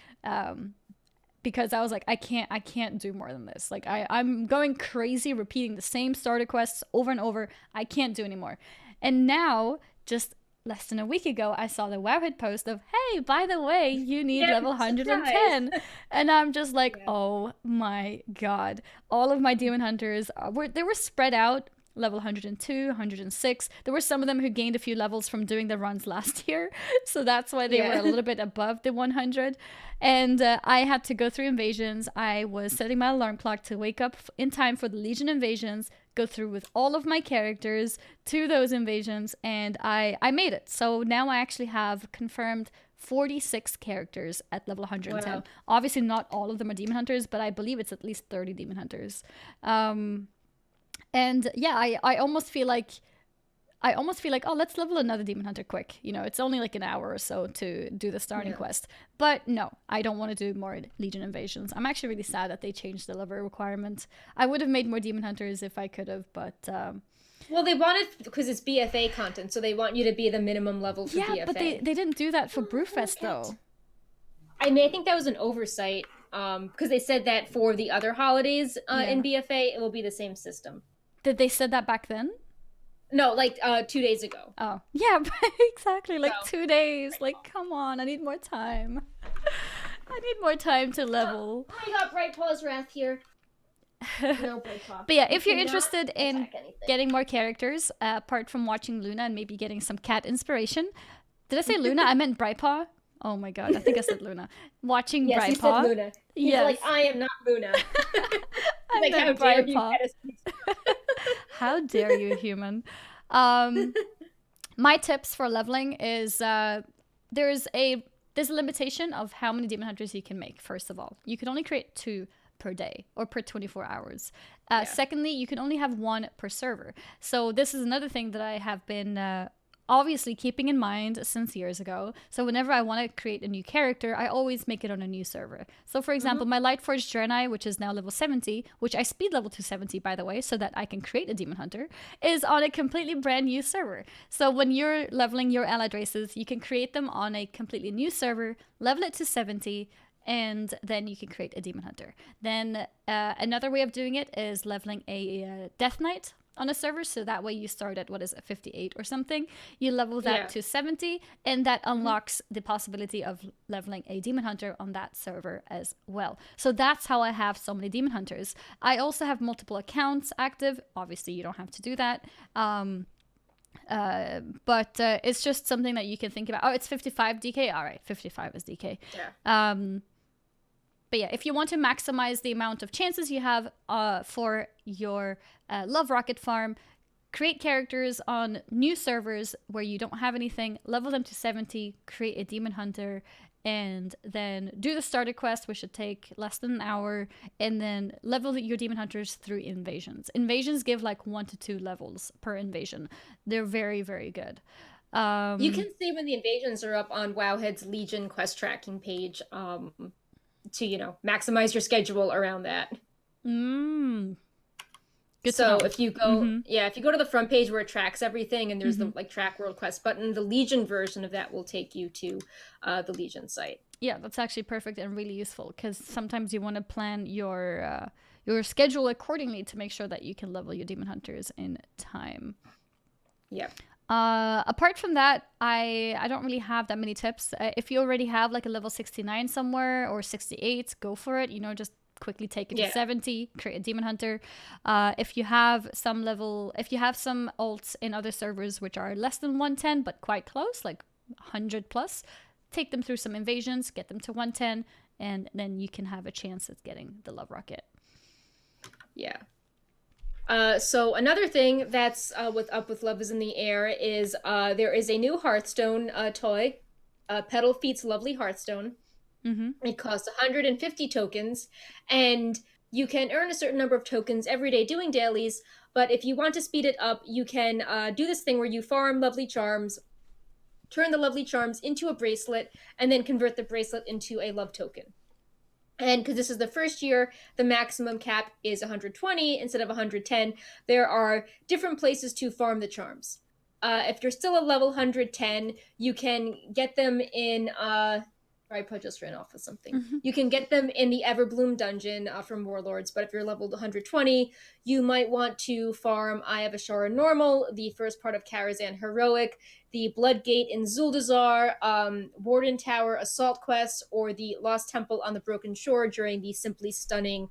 because I was like, I can't do more than this. Like I'm going crazy repeating the same starter quests over and over. I can't do anymore. And now, just less than a week ago, I saw the Wowhead post of, hey, by the way, you need level 110. And I'm just like, oh my god. All of my demon hunters they were spread out, level 102, 106. There were some of them who gained a few levels from doing the runs last year. So that's why they were a little bit above the 100. And I had to go through invasions. I was setting my alarm clock to wake up in time for the Legion invasions, go through with all of my characters to those invasions, and I made it. So now I actually have confirmed 46 characters at level 110. Wow. Obviously not all of them are demon hunters, but I believe it's at least 30 demon hunters. And yeah, I almost feel like, oh, let's level another demon hunter quick. You know, it's only like an hour or so to do the starting quest. But no, I don't want to do more Legion invasions. I'm actually really sad that they changed the level requirement. I would have made more demon hunters if I could have, but well, they wanted, because it's BFA content, so they want you to be the minimum level for BFA. Yeah, but they didn't do that for Brewfest though. I mean, I think that was an oversight, because they said that for the other holidays in BFA, it will be the same system. Did they said that back then? No, like 2 days ago. Oh, yeah, exactly. Like 2 days. Like, come on, I need more time. I need more time to level. I got Bright Paw's Wrath here. No Bright Paw. But yeah, if you're interested in getting more characters, apart from watching Luna and maybe getting some cat inspiration. Did I say Luna? I meant Bright Paw. Oh my god, I think I said Luna. Watching Bright Paw. Yes, you said Luna. He's like, I am not Luna. Like, how dare you get us? How dare you, human? My tips for leveling is there's a limitation of how many demon hunters you can make. First of all, you can only create 2 per day or per 24 hours. Secondly, you can only have 1 per server. So this is another thing that I have been obviously keeping in mind since years ago. So whenever I want to create a new character, I always make it on a new server. So for example, my Lightforged Draenei, which is now level 70, which I speed level to 70 by the way, so that I can create a demon hunter, is on a completely brand new server. So when you're leveling your allied races, you can create them on a completely new server, level it to 70, and then you can create a demon hunter. Then another way of doing it is leveling a Death Knight on a server, so that way you start at 58 or something, you level that to 70, and that unlocks the possibility of leveling a demon hunter on that server as well. So that's how I have so many demon hunters. I also have multiple accounts active. Obviously you don't have to do that, but it's just something that you can think about. Oh, it's 55 DK. All right, 55 is DK. But yeah, if you want to maximize the amount of chances you have for your Love Rocket farm, create characters on new servers where you don't have anything, level them to 70, create a demon hunter, and then do the starter quest, which should take less than an hour, and then level your demon hunters through invasions. Invasions give like 1 to 2 levels per invasion. They're very, very good. You can see when the invasions are up on Wowhead's Legion quest tracking page, to, you know, maximize your schedule around that. Good so if you go if you go to the front page where it tracks everything, and there's the like track world quest button, the Legion version of that will take you to the Legion site. Yeah, that's actually perfect and really useful, because sometimes you want to plan your schedule accordingly to make sure that you can level your demon hunters in time. Yeah. Apart from that, I don't really have that many tips. If you already have like a level 69 somewhere or 68, go for it. You know, just quickly take it to 70, create a demon hunter. If you have some ults in other servers which are less than 110 but quite close, like 100 plus, take them through some invasions, get them to 110, and then you can have a chance at getting the Love Rocket. Yeah. So another thing that's with Love is in the Air is there is a new Hearthstone toy, Petal Feet's Lovely Hearthstone. It costs 150 tokens, and you can earn a certain number of tokens every day doing dailies, but if you want to speed it up, you can do this thing where you farm lovely charms, turn the lovely charms into a bracelet, and then convert the bracelet into a love token. And because this is the first year, the maximum cap is 120 instead of 110. There are different places to farm the charms. If you're still at level 110, you can get them in I just ran off of something. You can get them in the Everbloom dungeon from Warlords, but if you're leveled 120, you might want to farm Eye of Ashara Normal, the first part of Karazhan Heroic, the Bloodgate in Zuldazar, Warden Tower Assault Quest, or the Lost Temple on the Broken Shore during the Simply Stunning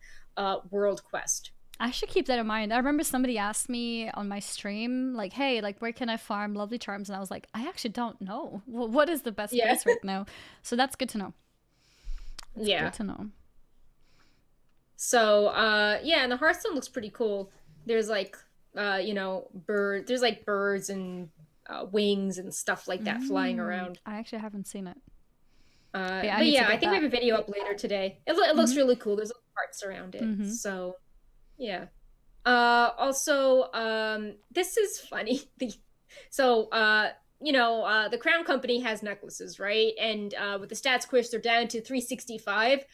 World Quest. I should keep that in mind. I remember somebody asked me on my stream, like, hey, like, where can I farm Lovely Charms? And I was like, I actually don't know. Well, what is the best place right now? So that's good to know. That's good to know. So, and the Hearthstone looks pretty cool. There's like, there's like birds and wings and stuff like that flying around. I actually haven't seen it. But yeah, I think we have a video up later today. It looks really cool. There's parts around it. So, yeah. Also, this is funny. The Crown Company has necklaces, right? And with the stats quiz, they're down to 365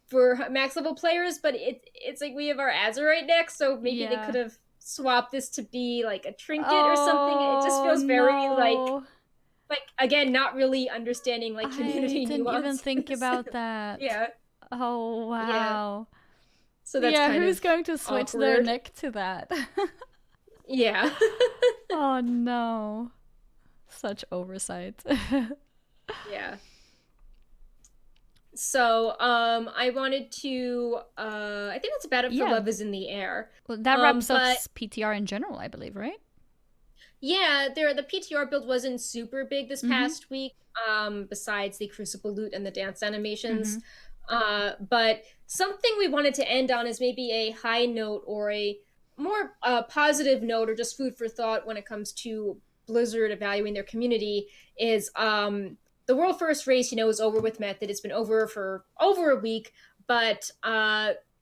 for max level players, but it's like we have our Azurite next, so maybe they could have swapped this to be like a trinket or something. It just feels very like again, not really understanding like community nuances. I didn't even think about that. Yeah. Oh wow. Yeah. So that's kind who's of going to switch awkward. their neck to that? Yeah. Oh no. Such oversight. Yeah. So, I wanted to I think that's about it for Love is in the Air. Well, that wraps up PTR in general, I believe, right? Yeah, the PTR build wasn't super big this past week, besides the Crucible loot and the dance animations. But something we wanted to end on is maybe a high note or a more positive note, or just food for thought when it comes to Blizzard evaluating their community, is the World First race, is over with Method. It's been over for over a week, but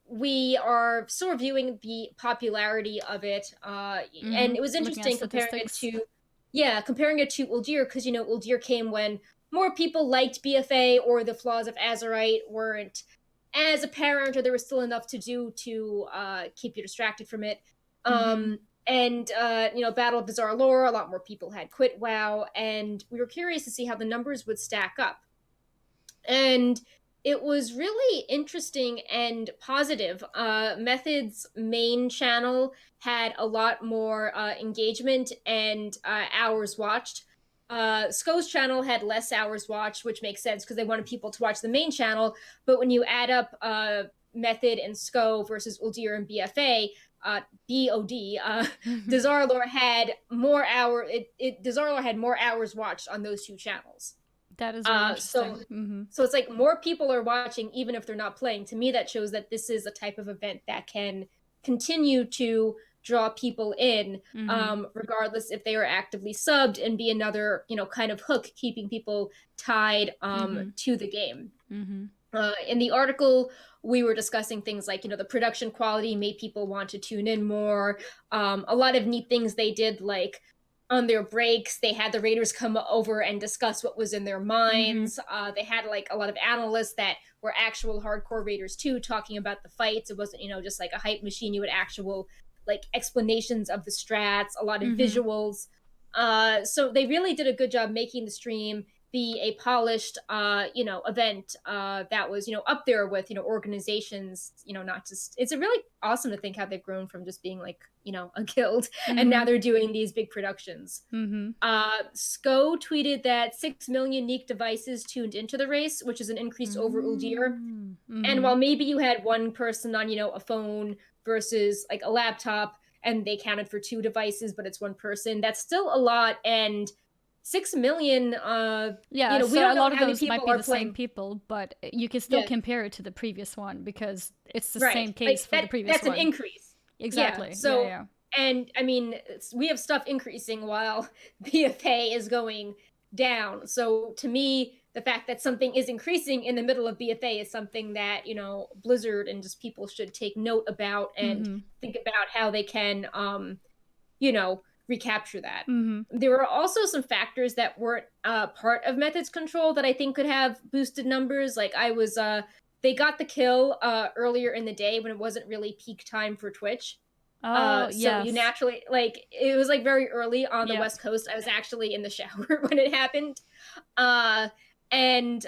we are still reviewing the popularity of it. And it was interesting comparing it to Uldir, because, Uldir came when more people liked BFA, or the flaws of Azurite weren't as apparent, or there was still enough to do to keep you distracted from it. And, Battle of Bizarre Lore, a lot more people had quit WoW, and we were curious to see how the numbers would stack up. And it was really interesting and positive. Method's main channel had a lot more engagement and hours watched. Sko's channel had less hours watched, which makes sense because they wanted people to watch the main channel. But when you add up Method and Sko versus Uldir and BFA, BOD, Dazarlor had more hours watched on those two channels. That is really interesting. So it's like more people are watching even if they're not playing. To me, that shows that this is a type of event that can continue to draw people in, regardless if they are actively subbed, and be another, kind of hook keeping people tied to the game. In the article, we were discussing things like, the production quality made people want to tune in more. A lot of neat things they did, like on their breaks, they had the raiders come over and discuss what was in their minds. They had like a lot of analysts that were actual hardcore raiders too, talking about the fights. It wasn't, just like a hype machine. You had actual like explanations of the strats, a lot of visuals. So they really did a good job making the stream be a polished, event that was, up there with, organizations, not just, it's really awesome to think how they've grown from just being like, a guild, and now they're doing these big productions. Sko tweeted that 6 million unique devices tuned into the race, which is an increase over Uldir. And while maybe you had one person on, a phone versus like a laptop, and they counted for 2 devices, but it's one person, that's still a lot. And 6 million, so we don't a lot know of how many those people might be are the playing. same people, but you can still compare it to the previous one, because it's the same case for the previous one. That's an increase. Exactly. Yeah. So, and I mean, we have stuff increasing while BFA is going down. So to me, the fact that something is increasing in the middle of BFA is something that, Blizzard and just people should take note about, and think about how they can, recapture that. There were also some factors that weren't part of Method's control that I think could have boosted numbers. Like they got the kill earlier in the day when it wasn't really peak time for Twitch. So you naturally, like, it was like very early on the West Coast. I was actually in the shower when it happened. And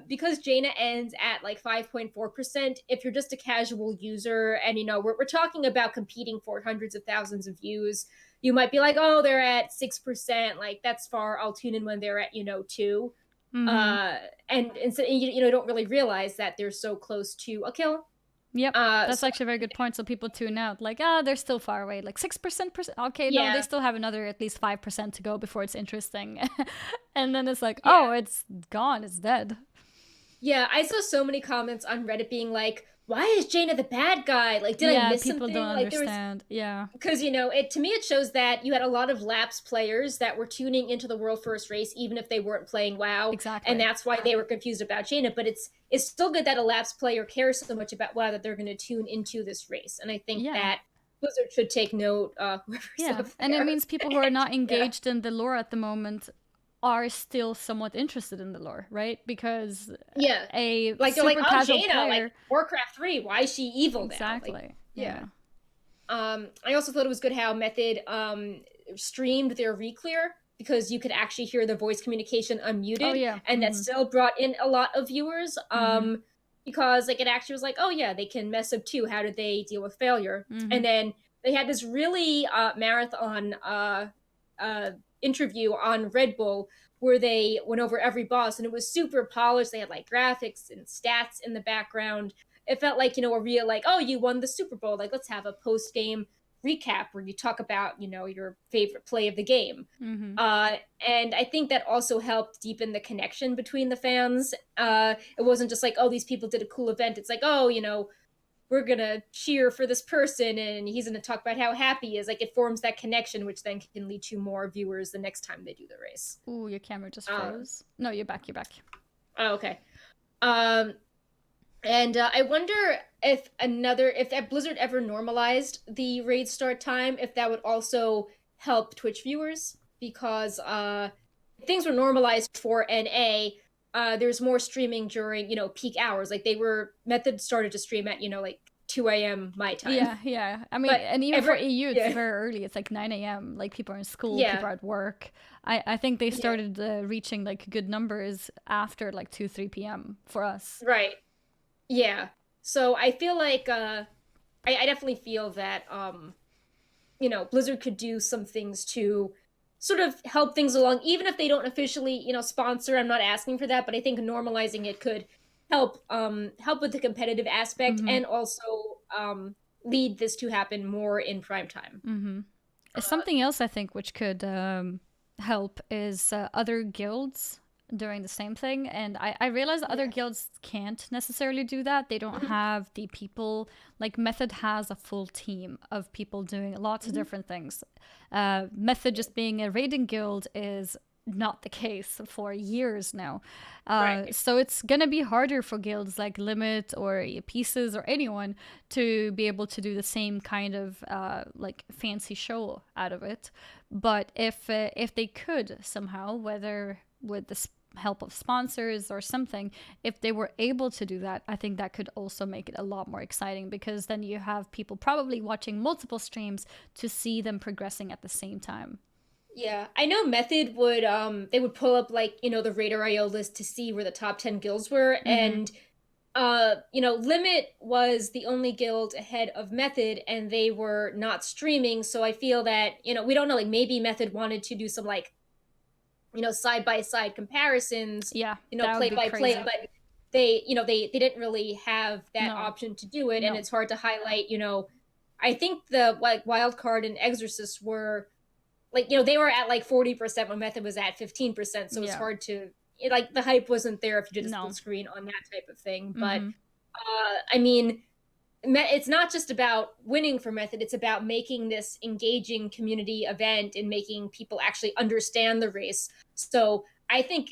because Jaina ends at like 5.4%, if you're just a casual user and, we're talking about competing for hundreds of thousands of views, you might be like, oh, they're at 6%. Like, that's far. I'll tune in when they're at, 2. Mm-hmm. And so, don't really realize that they're so close to a kill. Yep. That's So actually a very good point. So people tune out, like, they're still far away. Like 6%. Okay, no, they yeah, still have another at least 5% to go before it's interesting. And then it's like, yeah. oh, it's gone. It's dead. Yeah, I saw so many comments on Reddit being like, "Why is Jaina the bad guy? Like, did I Yeah, miss people don't something?" Like, there was understand. Yeah, because it to me it shows that you had a lot of lapsed players that were tuning into the world first race even if they weren't playing WoW, and exactly. that's why they were confused about Jaina. But it's still good that a lapsed player cares so much about WoW that they're going to tune into this race, and I think Yeah. that Blizzard should take note. Whoever's Yeah. up And it there. means people who are not Yeah. engaged in the lore at the moment are still somewhat interested in the lore, right? Because Yeah. a Like they're like, super "Oh, casual Jaina, like player. Warcraft 3, why is she evil now?" Like, Exactly. yeah. Yeah. I also thought it was good how Method streamed their reclear because you could actually hear the voice communication Oh, unmuted, yeah. and that Mm-hmm. still brought in a lot of viewers. Mm-hmm. Because like it actually was like, oh yeah, they can mess up too. How did they deal with failure? Mm-hmm. And then they had this really marathon uh, interview on Red Bull where they went over every boss, and it was super polished. They had like graphics and stats in the background. It felt like a real like, oh, you won the Super Bowl. Like, let's have a post game recap where you talk about your favorite play of the game. Mm-hmm. And I think that also helped deepen the connection between the fans. It wasn't just like, oh, these people did a cool event. It's like, oh, we're gonna cheer for this person and he's gonna talk about how happy he is. Like, it forms that connection, which then can lead to more viewers the next time they do the race. Ooh, your camera just Um, froze. No, you're back. You're back. oh, okay. Um, and I wonder if that Blizzard ever normalized the raid start time, if that would also help Twitch viewers, because if things were normalized for NA, there's more streaming during peak hours. Like Method started to stream at like 2 a.m. my time, Yeah, yeah. I mean, but and even for ever EU, it's yeah very early. It's like 9 a.m. Like people are in school, people yeah are at work. I think they yeah started reaching like good numbers after like 2, 3 p.m. for us. right yeah. So I feel like I definitely feel that Blizzard could do some things to sort of help things along, even if they don't officially, sponsor. I'm not asking for that, but I think normalizing it could help with the competitive aspect Mm-hmm. and also lead this to happen more in prime time. Mm-hmm. Something else I think which could help is other guilds doing the same thing. And I realize that other Yeah. guilds can't necessarily do that. They don't Mhm. have the people. Like Method has a full team of people doing lots of Mhm. different things. Method just being a raiding guild is not the case for years now. Right. So it's gonna be harder for guilds like Limit or Pieces or anyone to be able to do the same kind of like fancy show out of it. But if they could somehow, whether with the help of sponsors or something, if they were able to do that, I think that could also make it a lot more exciting because then you have people probably watching multiple streams to see them progressing at the same time. Yeah, I know Method would they would pull up like the Raider.io list to see where the top 10 guilds were, Mm-hmm. and Limit was the only guild ahead of Method, and they were not streaming. So I feel that we don't know, like maybe Method wanted to do some like side by side comparisons, Yeah, that would play be by play, crazy. but they didn't really have that No, option to do it, and no. it's hard to highlight. I think the like Wildcard and Exorcist were like they were at like 40% when Method was at 15%, so it's Yeah, hard to like the hype wasn't there if you did a split no. screen on that type of thing. But Mm-hmm. I mean, it's not just about winning for Method, it's about making this engaging community event and making people actually understand the race. So I think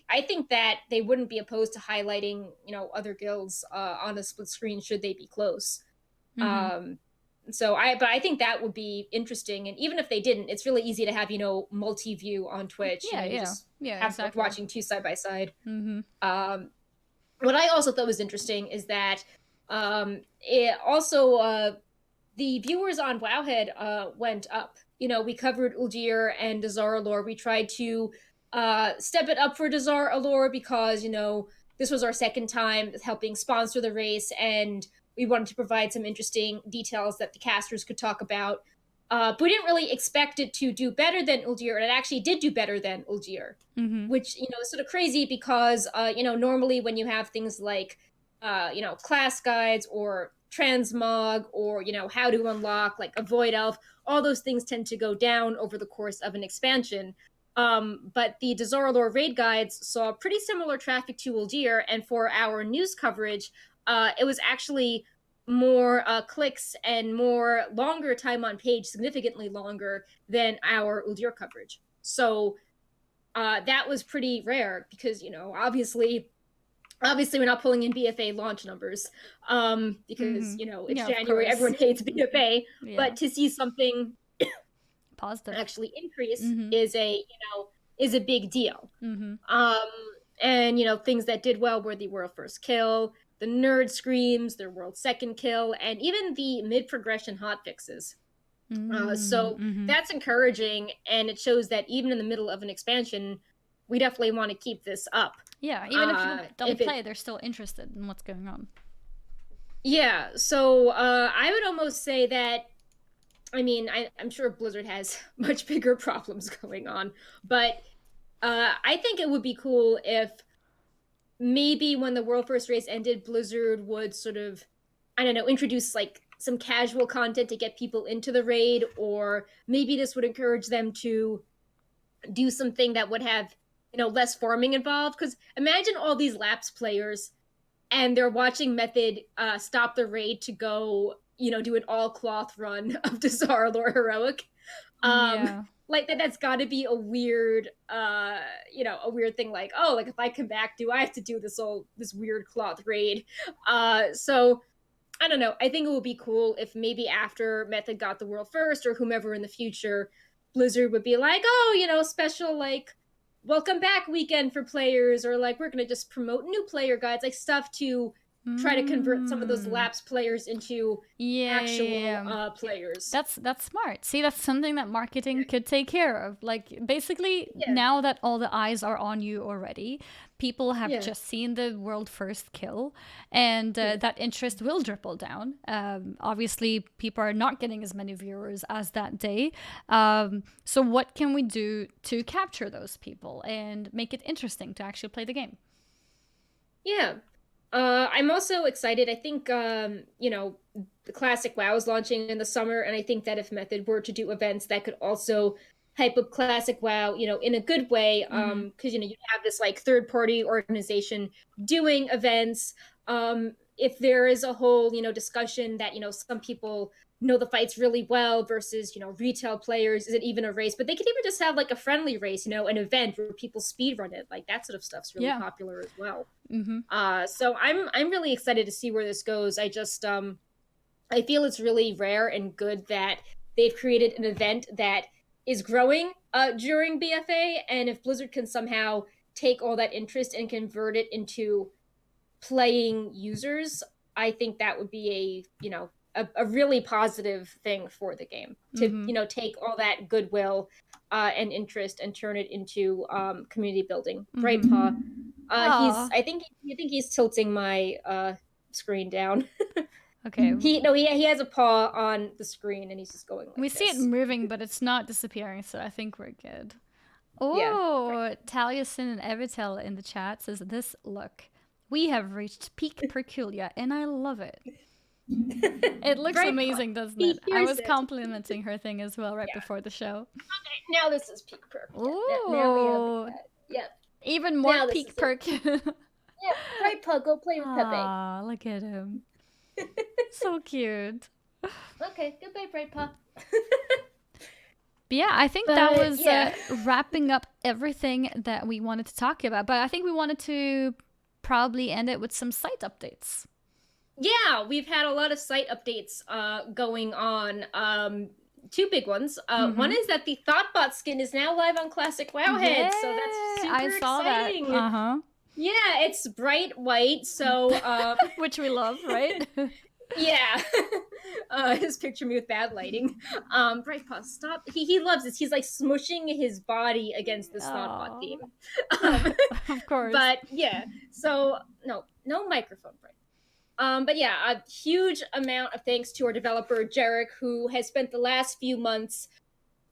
that they wouldn't be opposed to highlighting other guilds on a split screen should they be close. Mm-hmm. um but I think that would be interesting, and even if they didn't, it's really easy to have multi-view on Twitch. Yeah, You yeah, just yeah. have Exactly. watching two side by side. Mm-hmm. um what I also thought was interesting is that it also the viewers on Wowhead went up. We covered Uldir and Azara lore. We tried to step it up for Desar Allure because, this was our second time helping sponsor the race, and we wanted to provide some interesting details that the casters could talk about. But we didn't really expect it to do better than Uldir, and it actually did do better than Uldir, which, is sort of crazy because, normally when you have things like, class guides or transmog or, how to unlock, like a Void Elf, all those things tend to go down over the course of an expansion. But the Desaralor raid guides saw pretty similar traffic to Uldir, and for our news coverage, it was actually more clicks and more longer time on page, significantly longer than our Uldir coverage. So that was pretty rare because, obviously we're not pulling in BFA launch numbers because, it's January, everyone hates BFA, but to see something positive actually increase is a big deal. And things that did well were the world first kill, the nerd screams, their world second kill, and even the mid progression hotfixes. So that's encouraging, and it shows that even in the middle of an expansion, we definitely want to keep this up. Yeah, even if people don't play, they're still interested in what's going on. Yeah, so I would almost say that, I'm sure Blizzard has much bigger problems going on, but I think it would be cool if maybe when the World First Race ended, Blizzard would sort of, introduce like some casual content to get people into the raid, or maybe this would encourage them to do something that would have, less farming involved. Because imagine all these Laps players and they're watching Method stop the raid to go, do an all cloth run of Desaralor Heroic. Like that's got to be a weird, a weird thing. Like, oh, like if I come back, do I have to do this weird cloth raid? So I don't know. I think it would be cool if maybe after Method got the world first, or whomever in the future, Blizzard would be like, oh, special like welcome back weekend for players, or like we're gonna just promote new player guides, like stuff to try to convert some of those Laps players into actual players. That's smart. See, that's something that marketing could take care of. Like basically now that all the eyes are on you already, people have just seen the world first kill, and that interest will dribble down. Obviously people are not getting as many viewers as that day. So what can we do to capture those people and make it interesting to actually play the game? Yeah. I'm also excited. I think, the classic WoW is launching in the summer, and I think that if Method were to do events that could also hype up classic WoW, in a good way, because, you have this like third-party organization doing events. If there is a whole, discussion that, some people know the fights really well versus, retail players, is it even a race? But they could even just have like a friendly race, an event where people speedrun it. Like that sort of stuff's really popular as well. So I'm really excited to see where this goes. I just I feel it's really rare and good that they've created an event that is growing during BFA, and if Blizzard can somehow take all that interest and convert it into playing users, I think that would be a really positive thing for the game to take all that goodwill and interest and turn it into community building. Right, Paw? I think he's tilting my screen down. Okay. He has a paw on the screen and he's just going like we this. See it moving, but it's not disappearing, so I think we're good. Oh, Taliesin and Evertel in the chat says, this look. We have reached peak Perculia, and I love it. It looks amazing, doesn't it? I was complimenting her thing as well before the show. Okay, now this is peak perk. Oh, even more now peak perk. Right, Pug, go play with Pepe. Ah, look at him. So cute. Okay, goodbye, Bright Paw. But yeah, I think that was wrapping up everything that we wanted to talk about. But I think we wanted to probably end it with some site updates. Yeah, we've had a lot of site updates going on. Two big ones. One is that the Thoughtbot skin is now live on Classic Wowhead, so that's super exciting. That. Yeah, it's bright white, so which we love, right? Yeah. his picture me with bad lighting. Brightpaw, stop. He loves this. He's like smushing his body against the Snotbot theme. Of course. But yeah, so no microphone, Bright. But yeah, a huge amount of thanks to our developer, Jarek, who has spent the last few months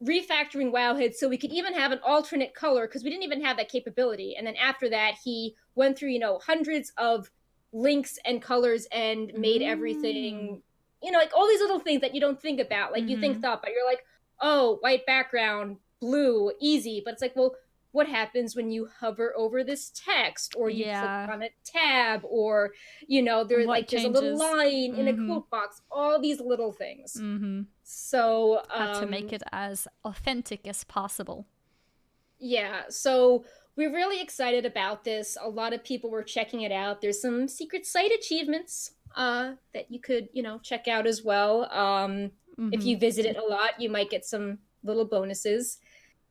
refactoring Wowhead so we could even have an alternate color, because we didn't even have that capability. And then after that, he went through, hundreds of links and colors and made everything, like all these little things that you don't think about. Like you think thought, but you're like, oh, white background, blue, easy. But it's like, well, what happens when you hover over this text, or you click on a tab, or there's a little line in a quote box, all these little things. So have to make it as authentic as possible. Yeah, so we're really excited about this. A lot of people were checking it out. There's some secret site achievements that you could check out as well. If you visit it a lot, you might get some little bonuses.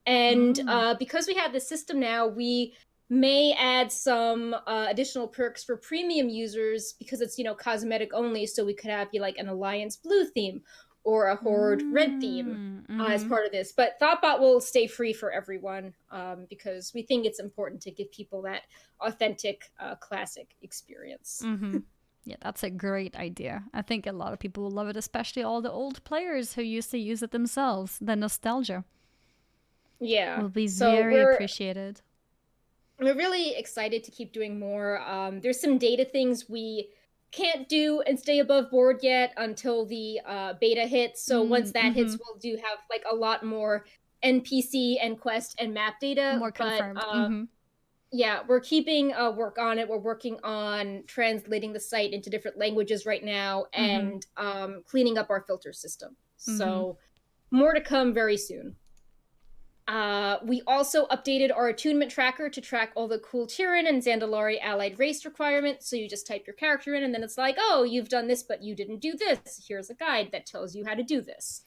And because we have the system now, we may add some additional perks for premium users, because it's cosmetic only. So we could have like an Alliance blue theme or a Horde red theme as part of this. But Thoughtbot will stay free for everyone, because we think it's important to give people that authentic classic experience. Yeah, that's a great idea. I think a lot of people will love it, especially all the old players who used to use it themselves. The nostalgia. Yeah, will be very appreciated. We're really excited to keep doing more. There's some data things we can't do and stay above board yet until the beta hits. So once that hits, we'll do have like a lot more NPC and quest and map data. More confirmed. Yeah, we're keeping work on it. We're working on translating the site into different languages right now, and cleaning up our filter system. So more to come very soon. We also updated our attunement tracker to track all the cool Tyran and Zandalari allied race requirements. So you just type your character in, and then it's like, oh, you've done this, but you didn't do this. Here's a guide that tells you how to do this.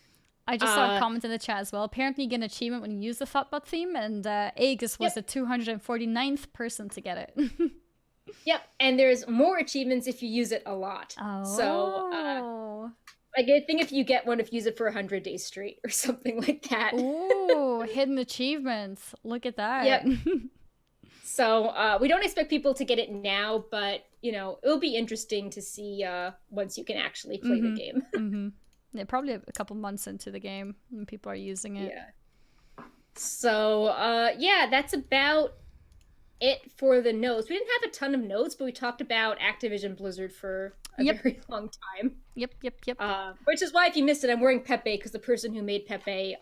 I just saw a comment in the chat as well. Apparently you get an achievement when you use the Thoughtbot theme, and Aegis was the 249th person to get it. Yep, and there's more achievements if you use it a lot. Oh. So, I think if you get one, if you use it for 100 days straight or something like that. Ooh, hidden achievements. Look at that. Yep. So we don't expect people to get it now, but, it'll be interesting to see once you can actually play the game. Yeah, probably a couple months into the game when people are using it. Yeah. So, that's about it for the notes. We didn't have a ton of notes, but we talked about Activision Blizzard for a very long time. Yep. Which is why if you missed it, I'm wearing Pepe, because the person who made Pepe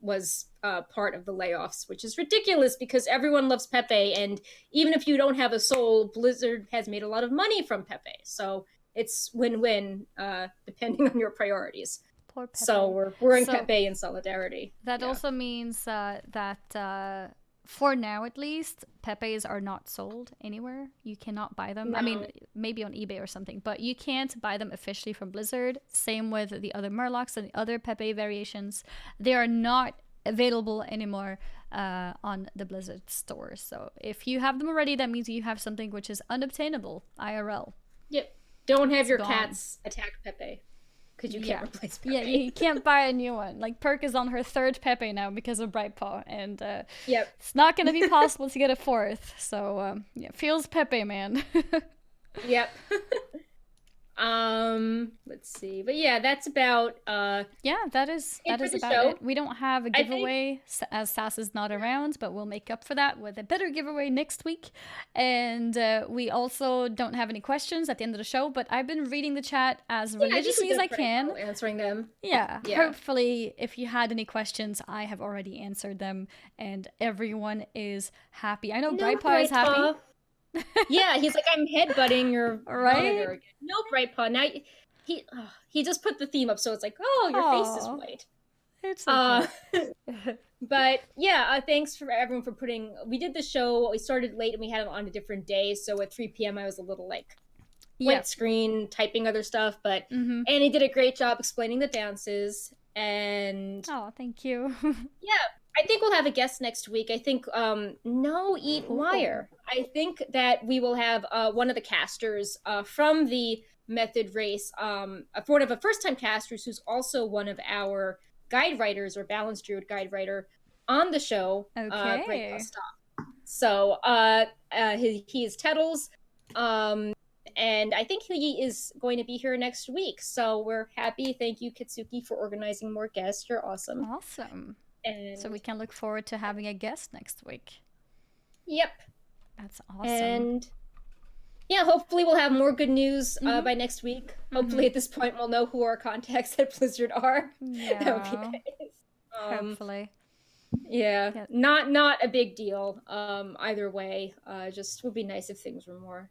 was part of the layoffs, which is ridiculous because everyone loves Pepe, and even if you don't have a soul, Blizzard has made a lot of money from Pepe. So it's win-win, depending on your priorities. Poor Pepe. So we're wearing Pepe in solidarity. That also means that for now, at least, Pepes are not sold anywhere. You cannot buy them. No. I mean, maybe on eBay or something, but you can't buy them officially from Blizzard. Same with the other Murlocs and the other Pepe variations. They are not available anymore on the Blizzard store. So if you have them already, that means you have something which is unobtainable IRL. Yep. Don't have your cats attack Pepe, because you can't replace Pepe. Yeah, you can't buy a new one. Like, Perk is on her 3rd Pepe now because of Brightpaw, and it's not going to be possible to get a 4th. So, feels Pepe, man. Yep. Let's see. But yeah, that's about that is about it. We don't have a giveaway as Sass is not around, but we'll make up for that with a better giveaway next week. And we also don't have any questions at the end of the show, but I've been reading the chat as religiously as I can, answering them. Yeah. Hopefully if you had any questions, I have already answered them, and everyone is happy. I know Brightpaw is happy. Yeah, he's like, I'm headbutting your monitor again. No, Brightpaw. Now he just put the theme up, so it's like, oh, your face is white. It's okay. But yeah, thanks for everyone for putting. We did the show. We started late and we had it on a different day, so at 3 p.m. I was a little like wet screen typing other stuff, but Annie did a great job explaining the dances. And oh, thank you. Yeah, I think we'll have a guest next week. I think no eat wire. I think that we will have one of the casters from the Method race, one of the first time casters who's also one of our guide writers or Balanced Druid guide writer on the show. Great Okay. Stop. So he is Tettles. And I think he is going to be here next week. So we're happy. Thank you, Kitsuki, for organizing more guests. You're awesome. Awesome. And so we can look forward to having a guest next week. Yep. That's awesome. And yeah, hopefully we'll have more good news by next week. Hopefully at this point we'll know who our contacts at Blizzard are. Yeah. That would be nice. Hopefully. Yeah. Not a big deal. Either way, just would be nice if things were more,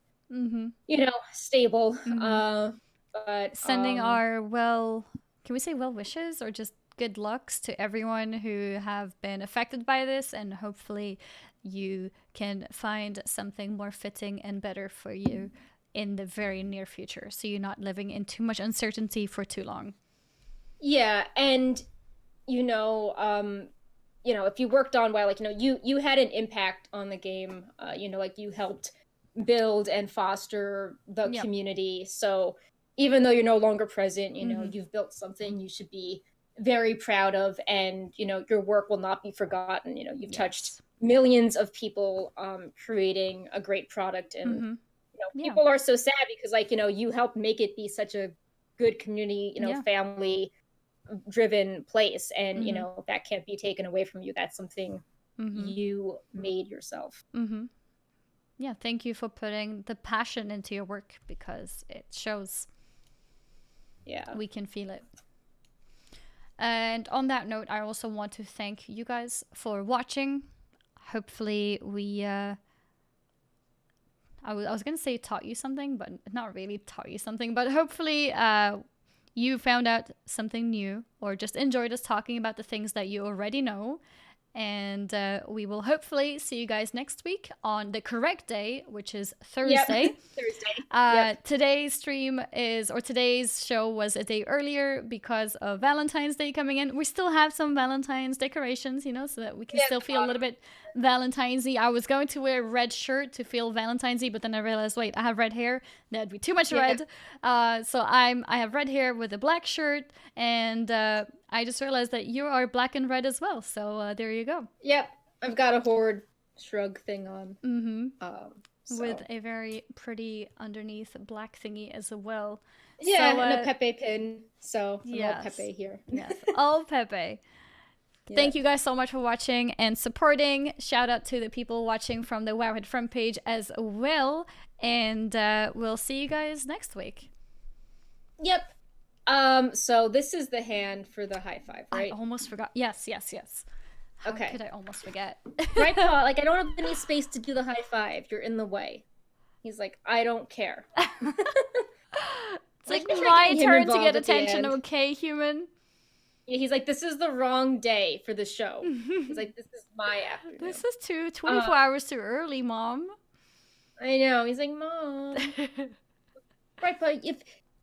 stable. But sending our can we say well wishes or just good lucks to everyone who have been affected by this, and hopefully you can find something more fitting and better for you in the very near future, so you're not living in too much uncertainty for too long. Yeah, and if you worked on WoW, you had an impact on the game. You helped build and foster the community. So even though you're no longer present, you've built something you should be very proud of, and your work will not be forgotten. You've touched millions of people creating a great product, and people are so sad because you helped make it be such a good community, family driven place, and that can't be taken away from you. That's something you made yourself. Yeah, thank you for putting the passion into your work, because it shows. Yeah, we can feel it. And on that note, I also want to thank you guys for watching. Hopefully we I was gonna say taught you something, but not really taught you something, but hopefully you found out something new, or just enjoyed us talking about the things that you already know. And we will hopefully see you guys next week on the correct day, which is Thursday. Yep. Thursday. Today's show was a day earlier because of Valentine's Day coming in. We still have some Valentine's decorations, so that we can still feel a little bit Valentine's-y. I was going to wear a red shirt to feel Valentine's-y, but then I realized, wait, I have red hair. That'd be too much red. So I have red hair with a black shirt, and I just realized that you are black and red as well. So there you go. Yep. I've got a Horde shrug thing on. With a very pretty underneath black thingy as well. Yeah, so, and a Pepe pin. So yes, all Pepe here. Yes, all Pepe. Yeah. Thank you guys so much for watching and supporting. Shout out to the people watching from the Wowhead front page as well. And we'll see you guys next week. Yep. So this is the hand for the high five, right? I almost forgot. Yes. How could I almost forget? Right, Paul? Like, I don't have any space to do the high five. You're in the way. He's like, I don't care. It's like my turn to get attention, okay, human? Yeah, he's like, this is the wrong day for the show. He's like, this is my afternoon. This is 24 hours too early, Mom. I know. He's like, Mom. Right, but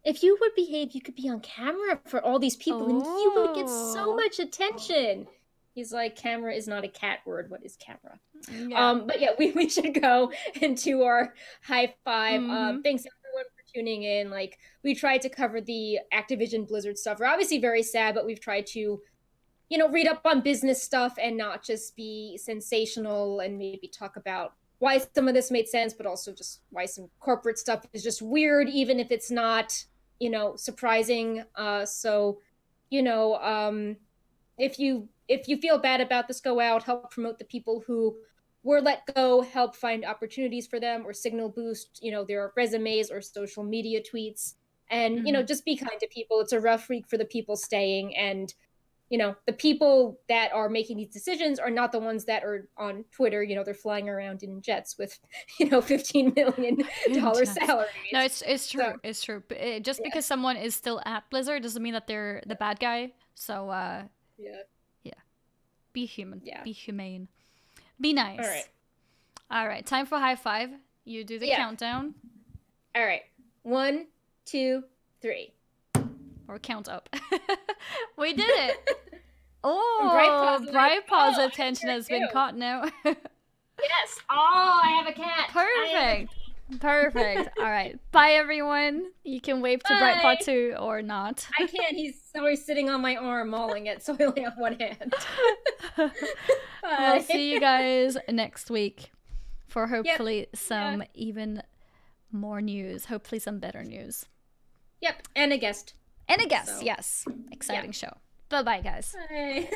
if you would behave, you could be on camera for all these people, and you would get so much attention. He's like, camera is not a cat word. What is camera? Yeah. But yeah, we should go into our high five. Thanks everyone for tuning in. Like, we tried to cover the Activision Blizzard stuff. We're obviously very sad, but we've tried to, read up on business stuff and not just be sensational, and maybe talk about why some of this made sense, but also just why some corporate stuff is just weird, even if it's not, surprising. If you feel bad about this, go out, help promote the people who were let go, help find opportunities for them, or signal boost, their resumes or social media tweets. And, just be kind to people. It's a rough week for the people staying. And, the people that are making these decisions are not the ones that are on Twitter. They're flying around in jets with, $15 million salaries. No, it's true. So, it's true. Just because someone is still at Blizzard doesn't mean that they're the bad guy. So, yeah. Be human. Yeah. Be humane. Be nice. All right. Time for high five. You do the countdown. All right. 1, 2, 3. Or count up. We did it. Oh, Bright Paw's attention I has been caught now. Yes. Oh, I have a cat. Perfect. Perfect. All right. Bye, everyone. You can wave to Bright Paw too, or not. I can't. He's always sitting on my arm, mauling it, so I only have one hand. We'll see you guys next week for hopefully some even more news. Hopefully some better news. Yep. And a guest. And a guest, yes. Exciting show. Bye-bye, guys. Bye.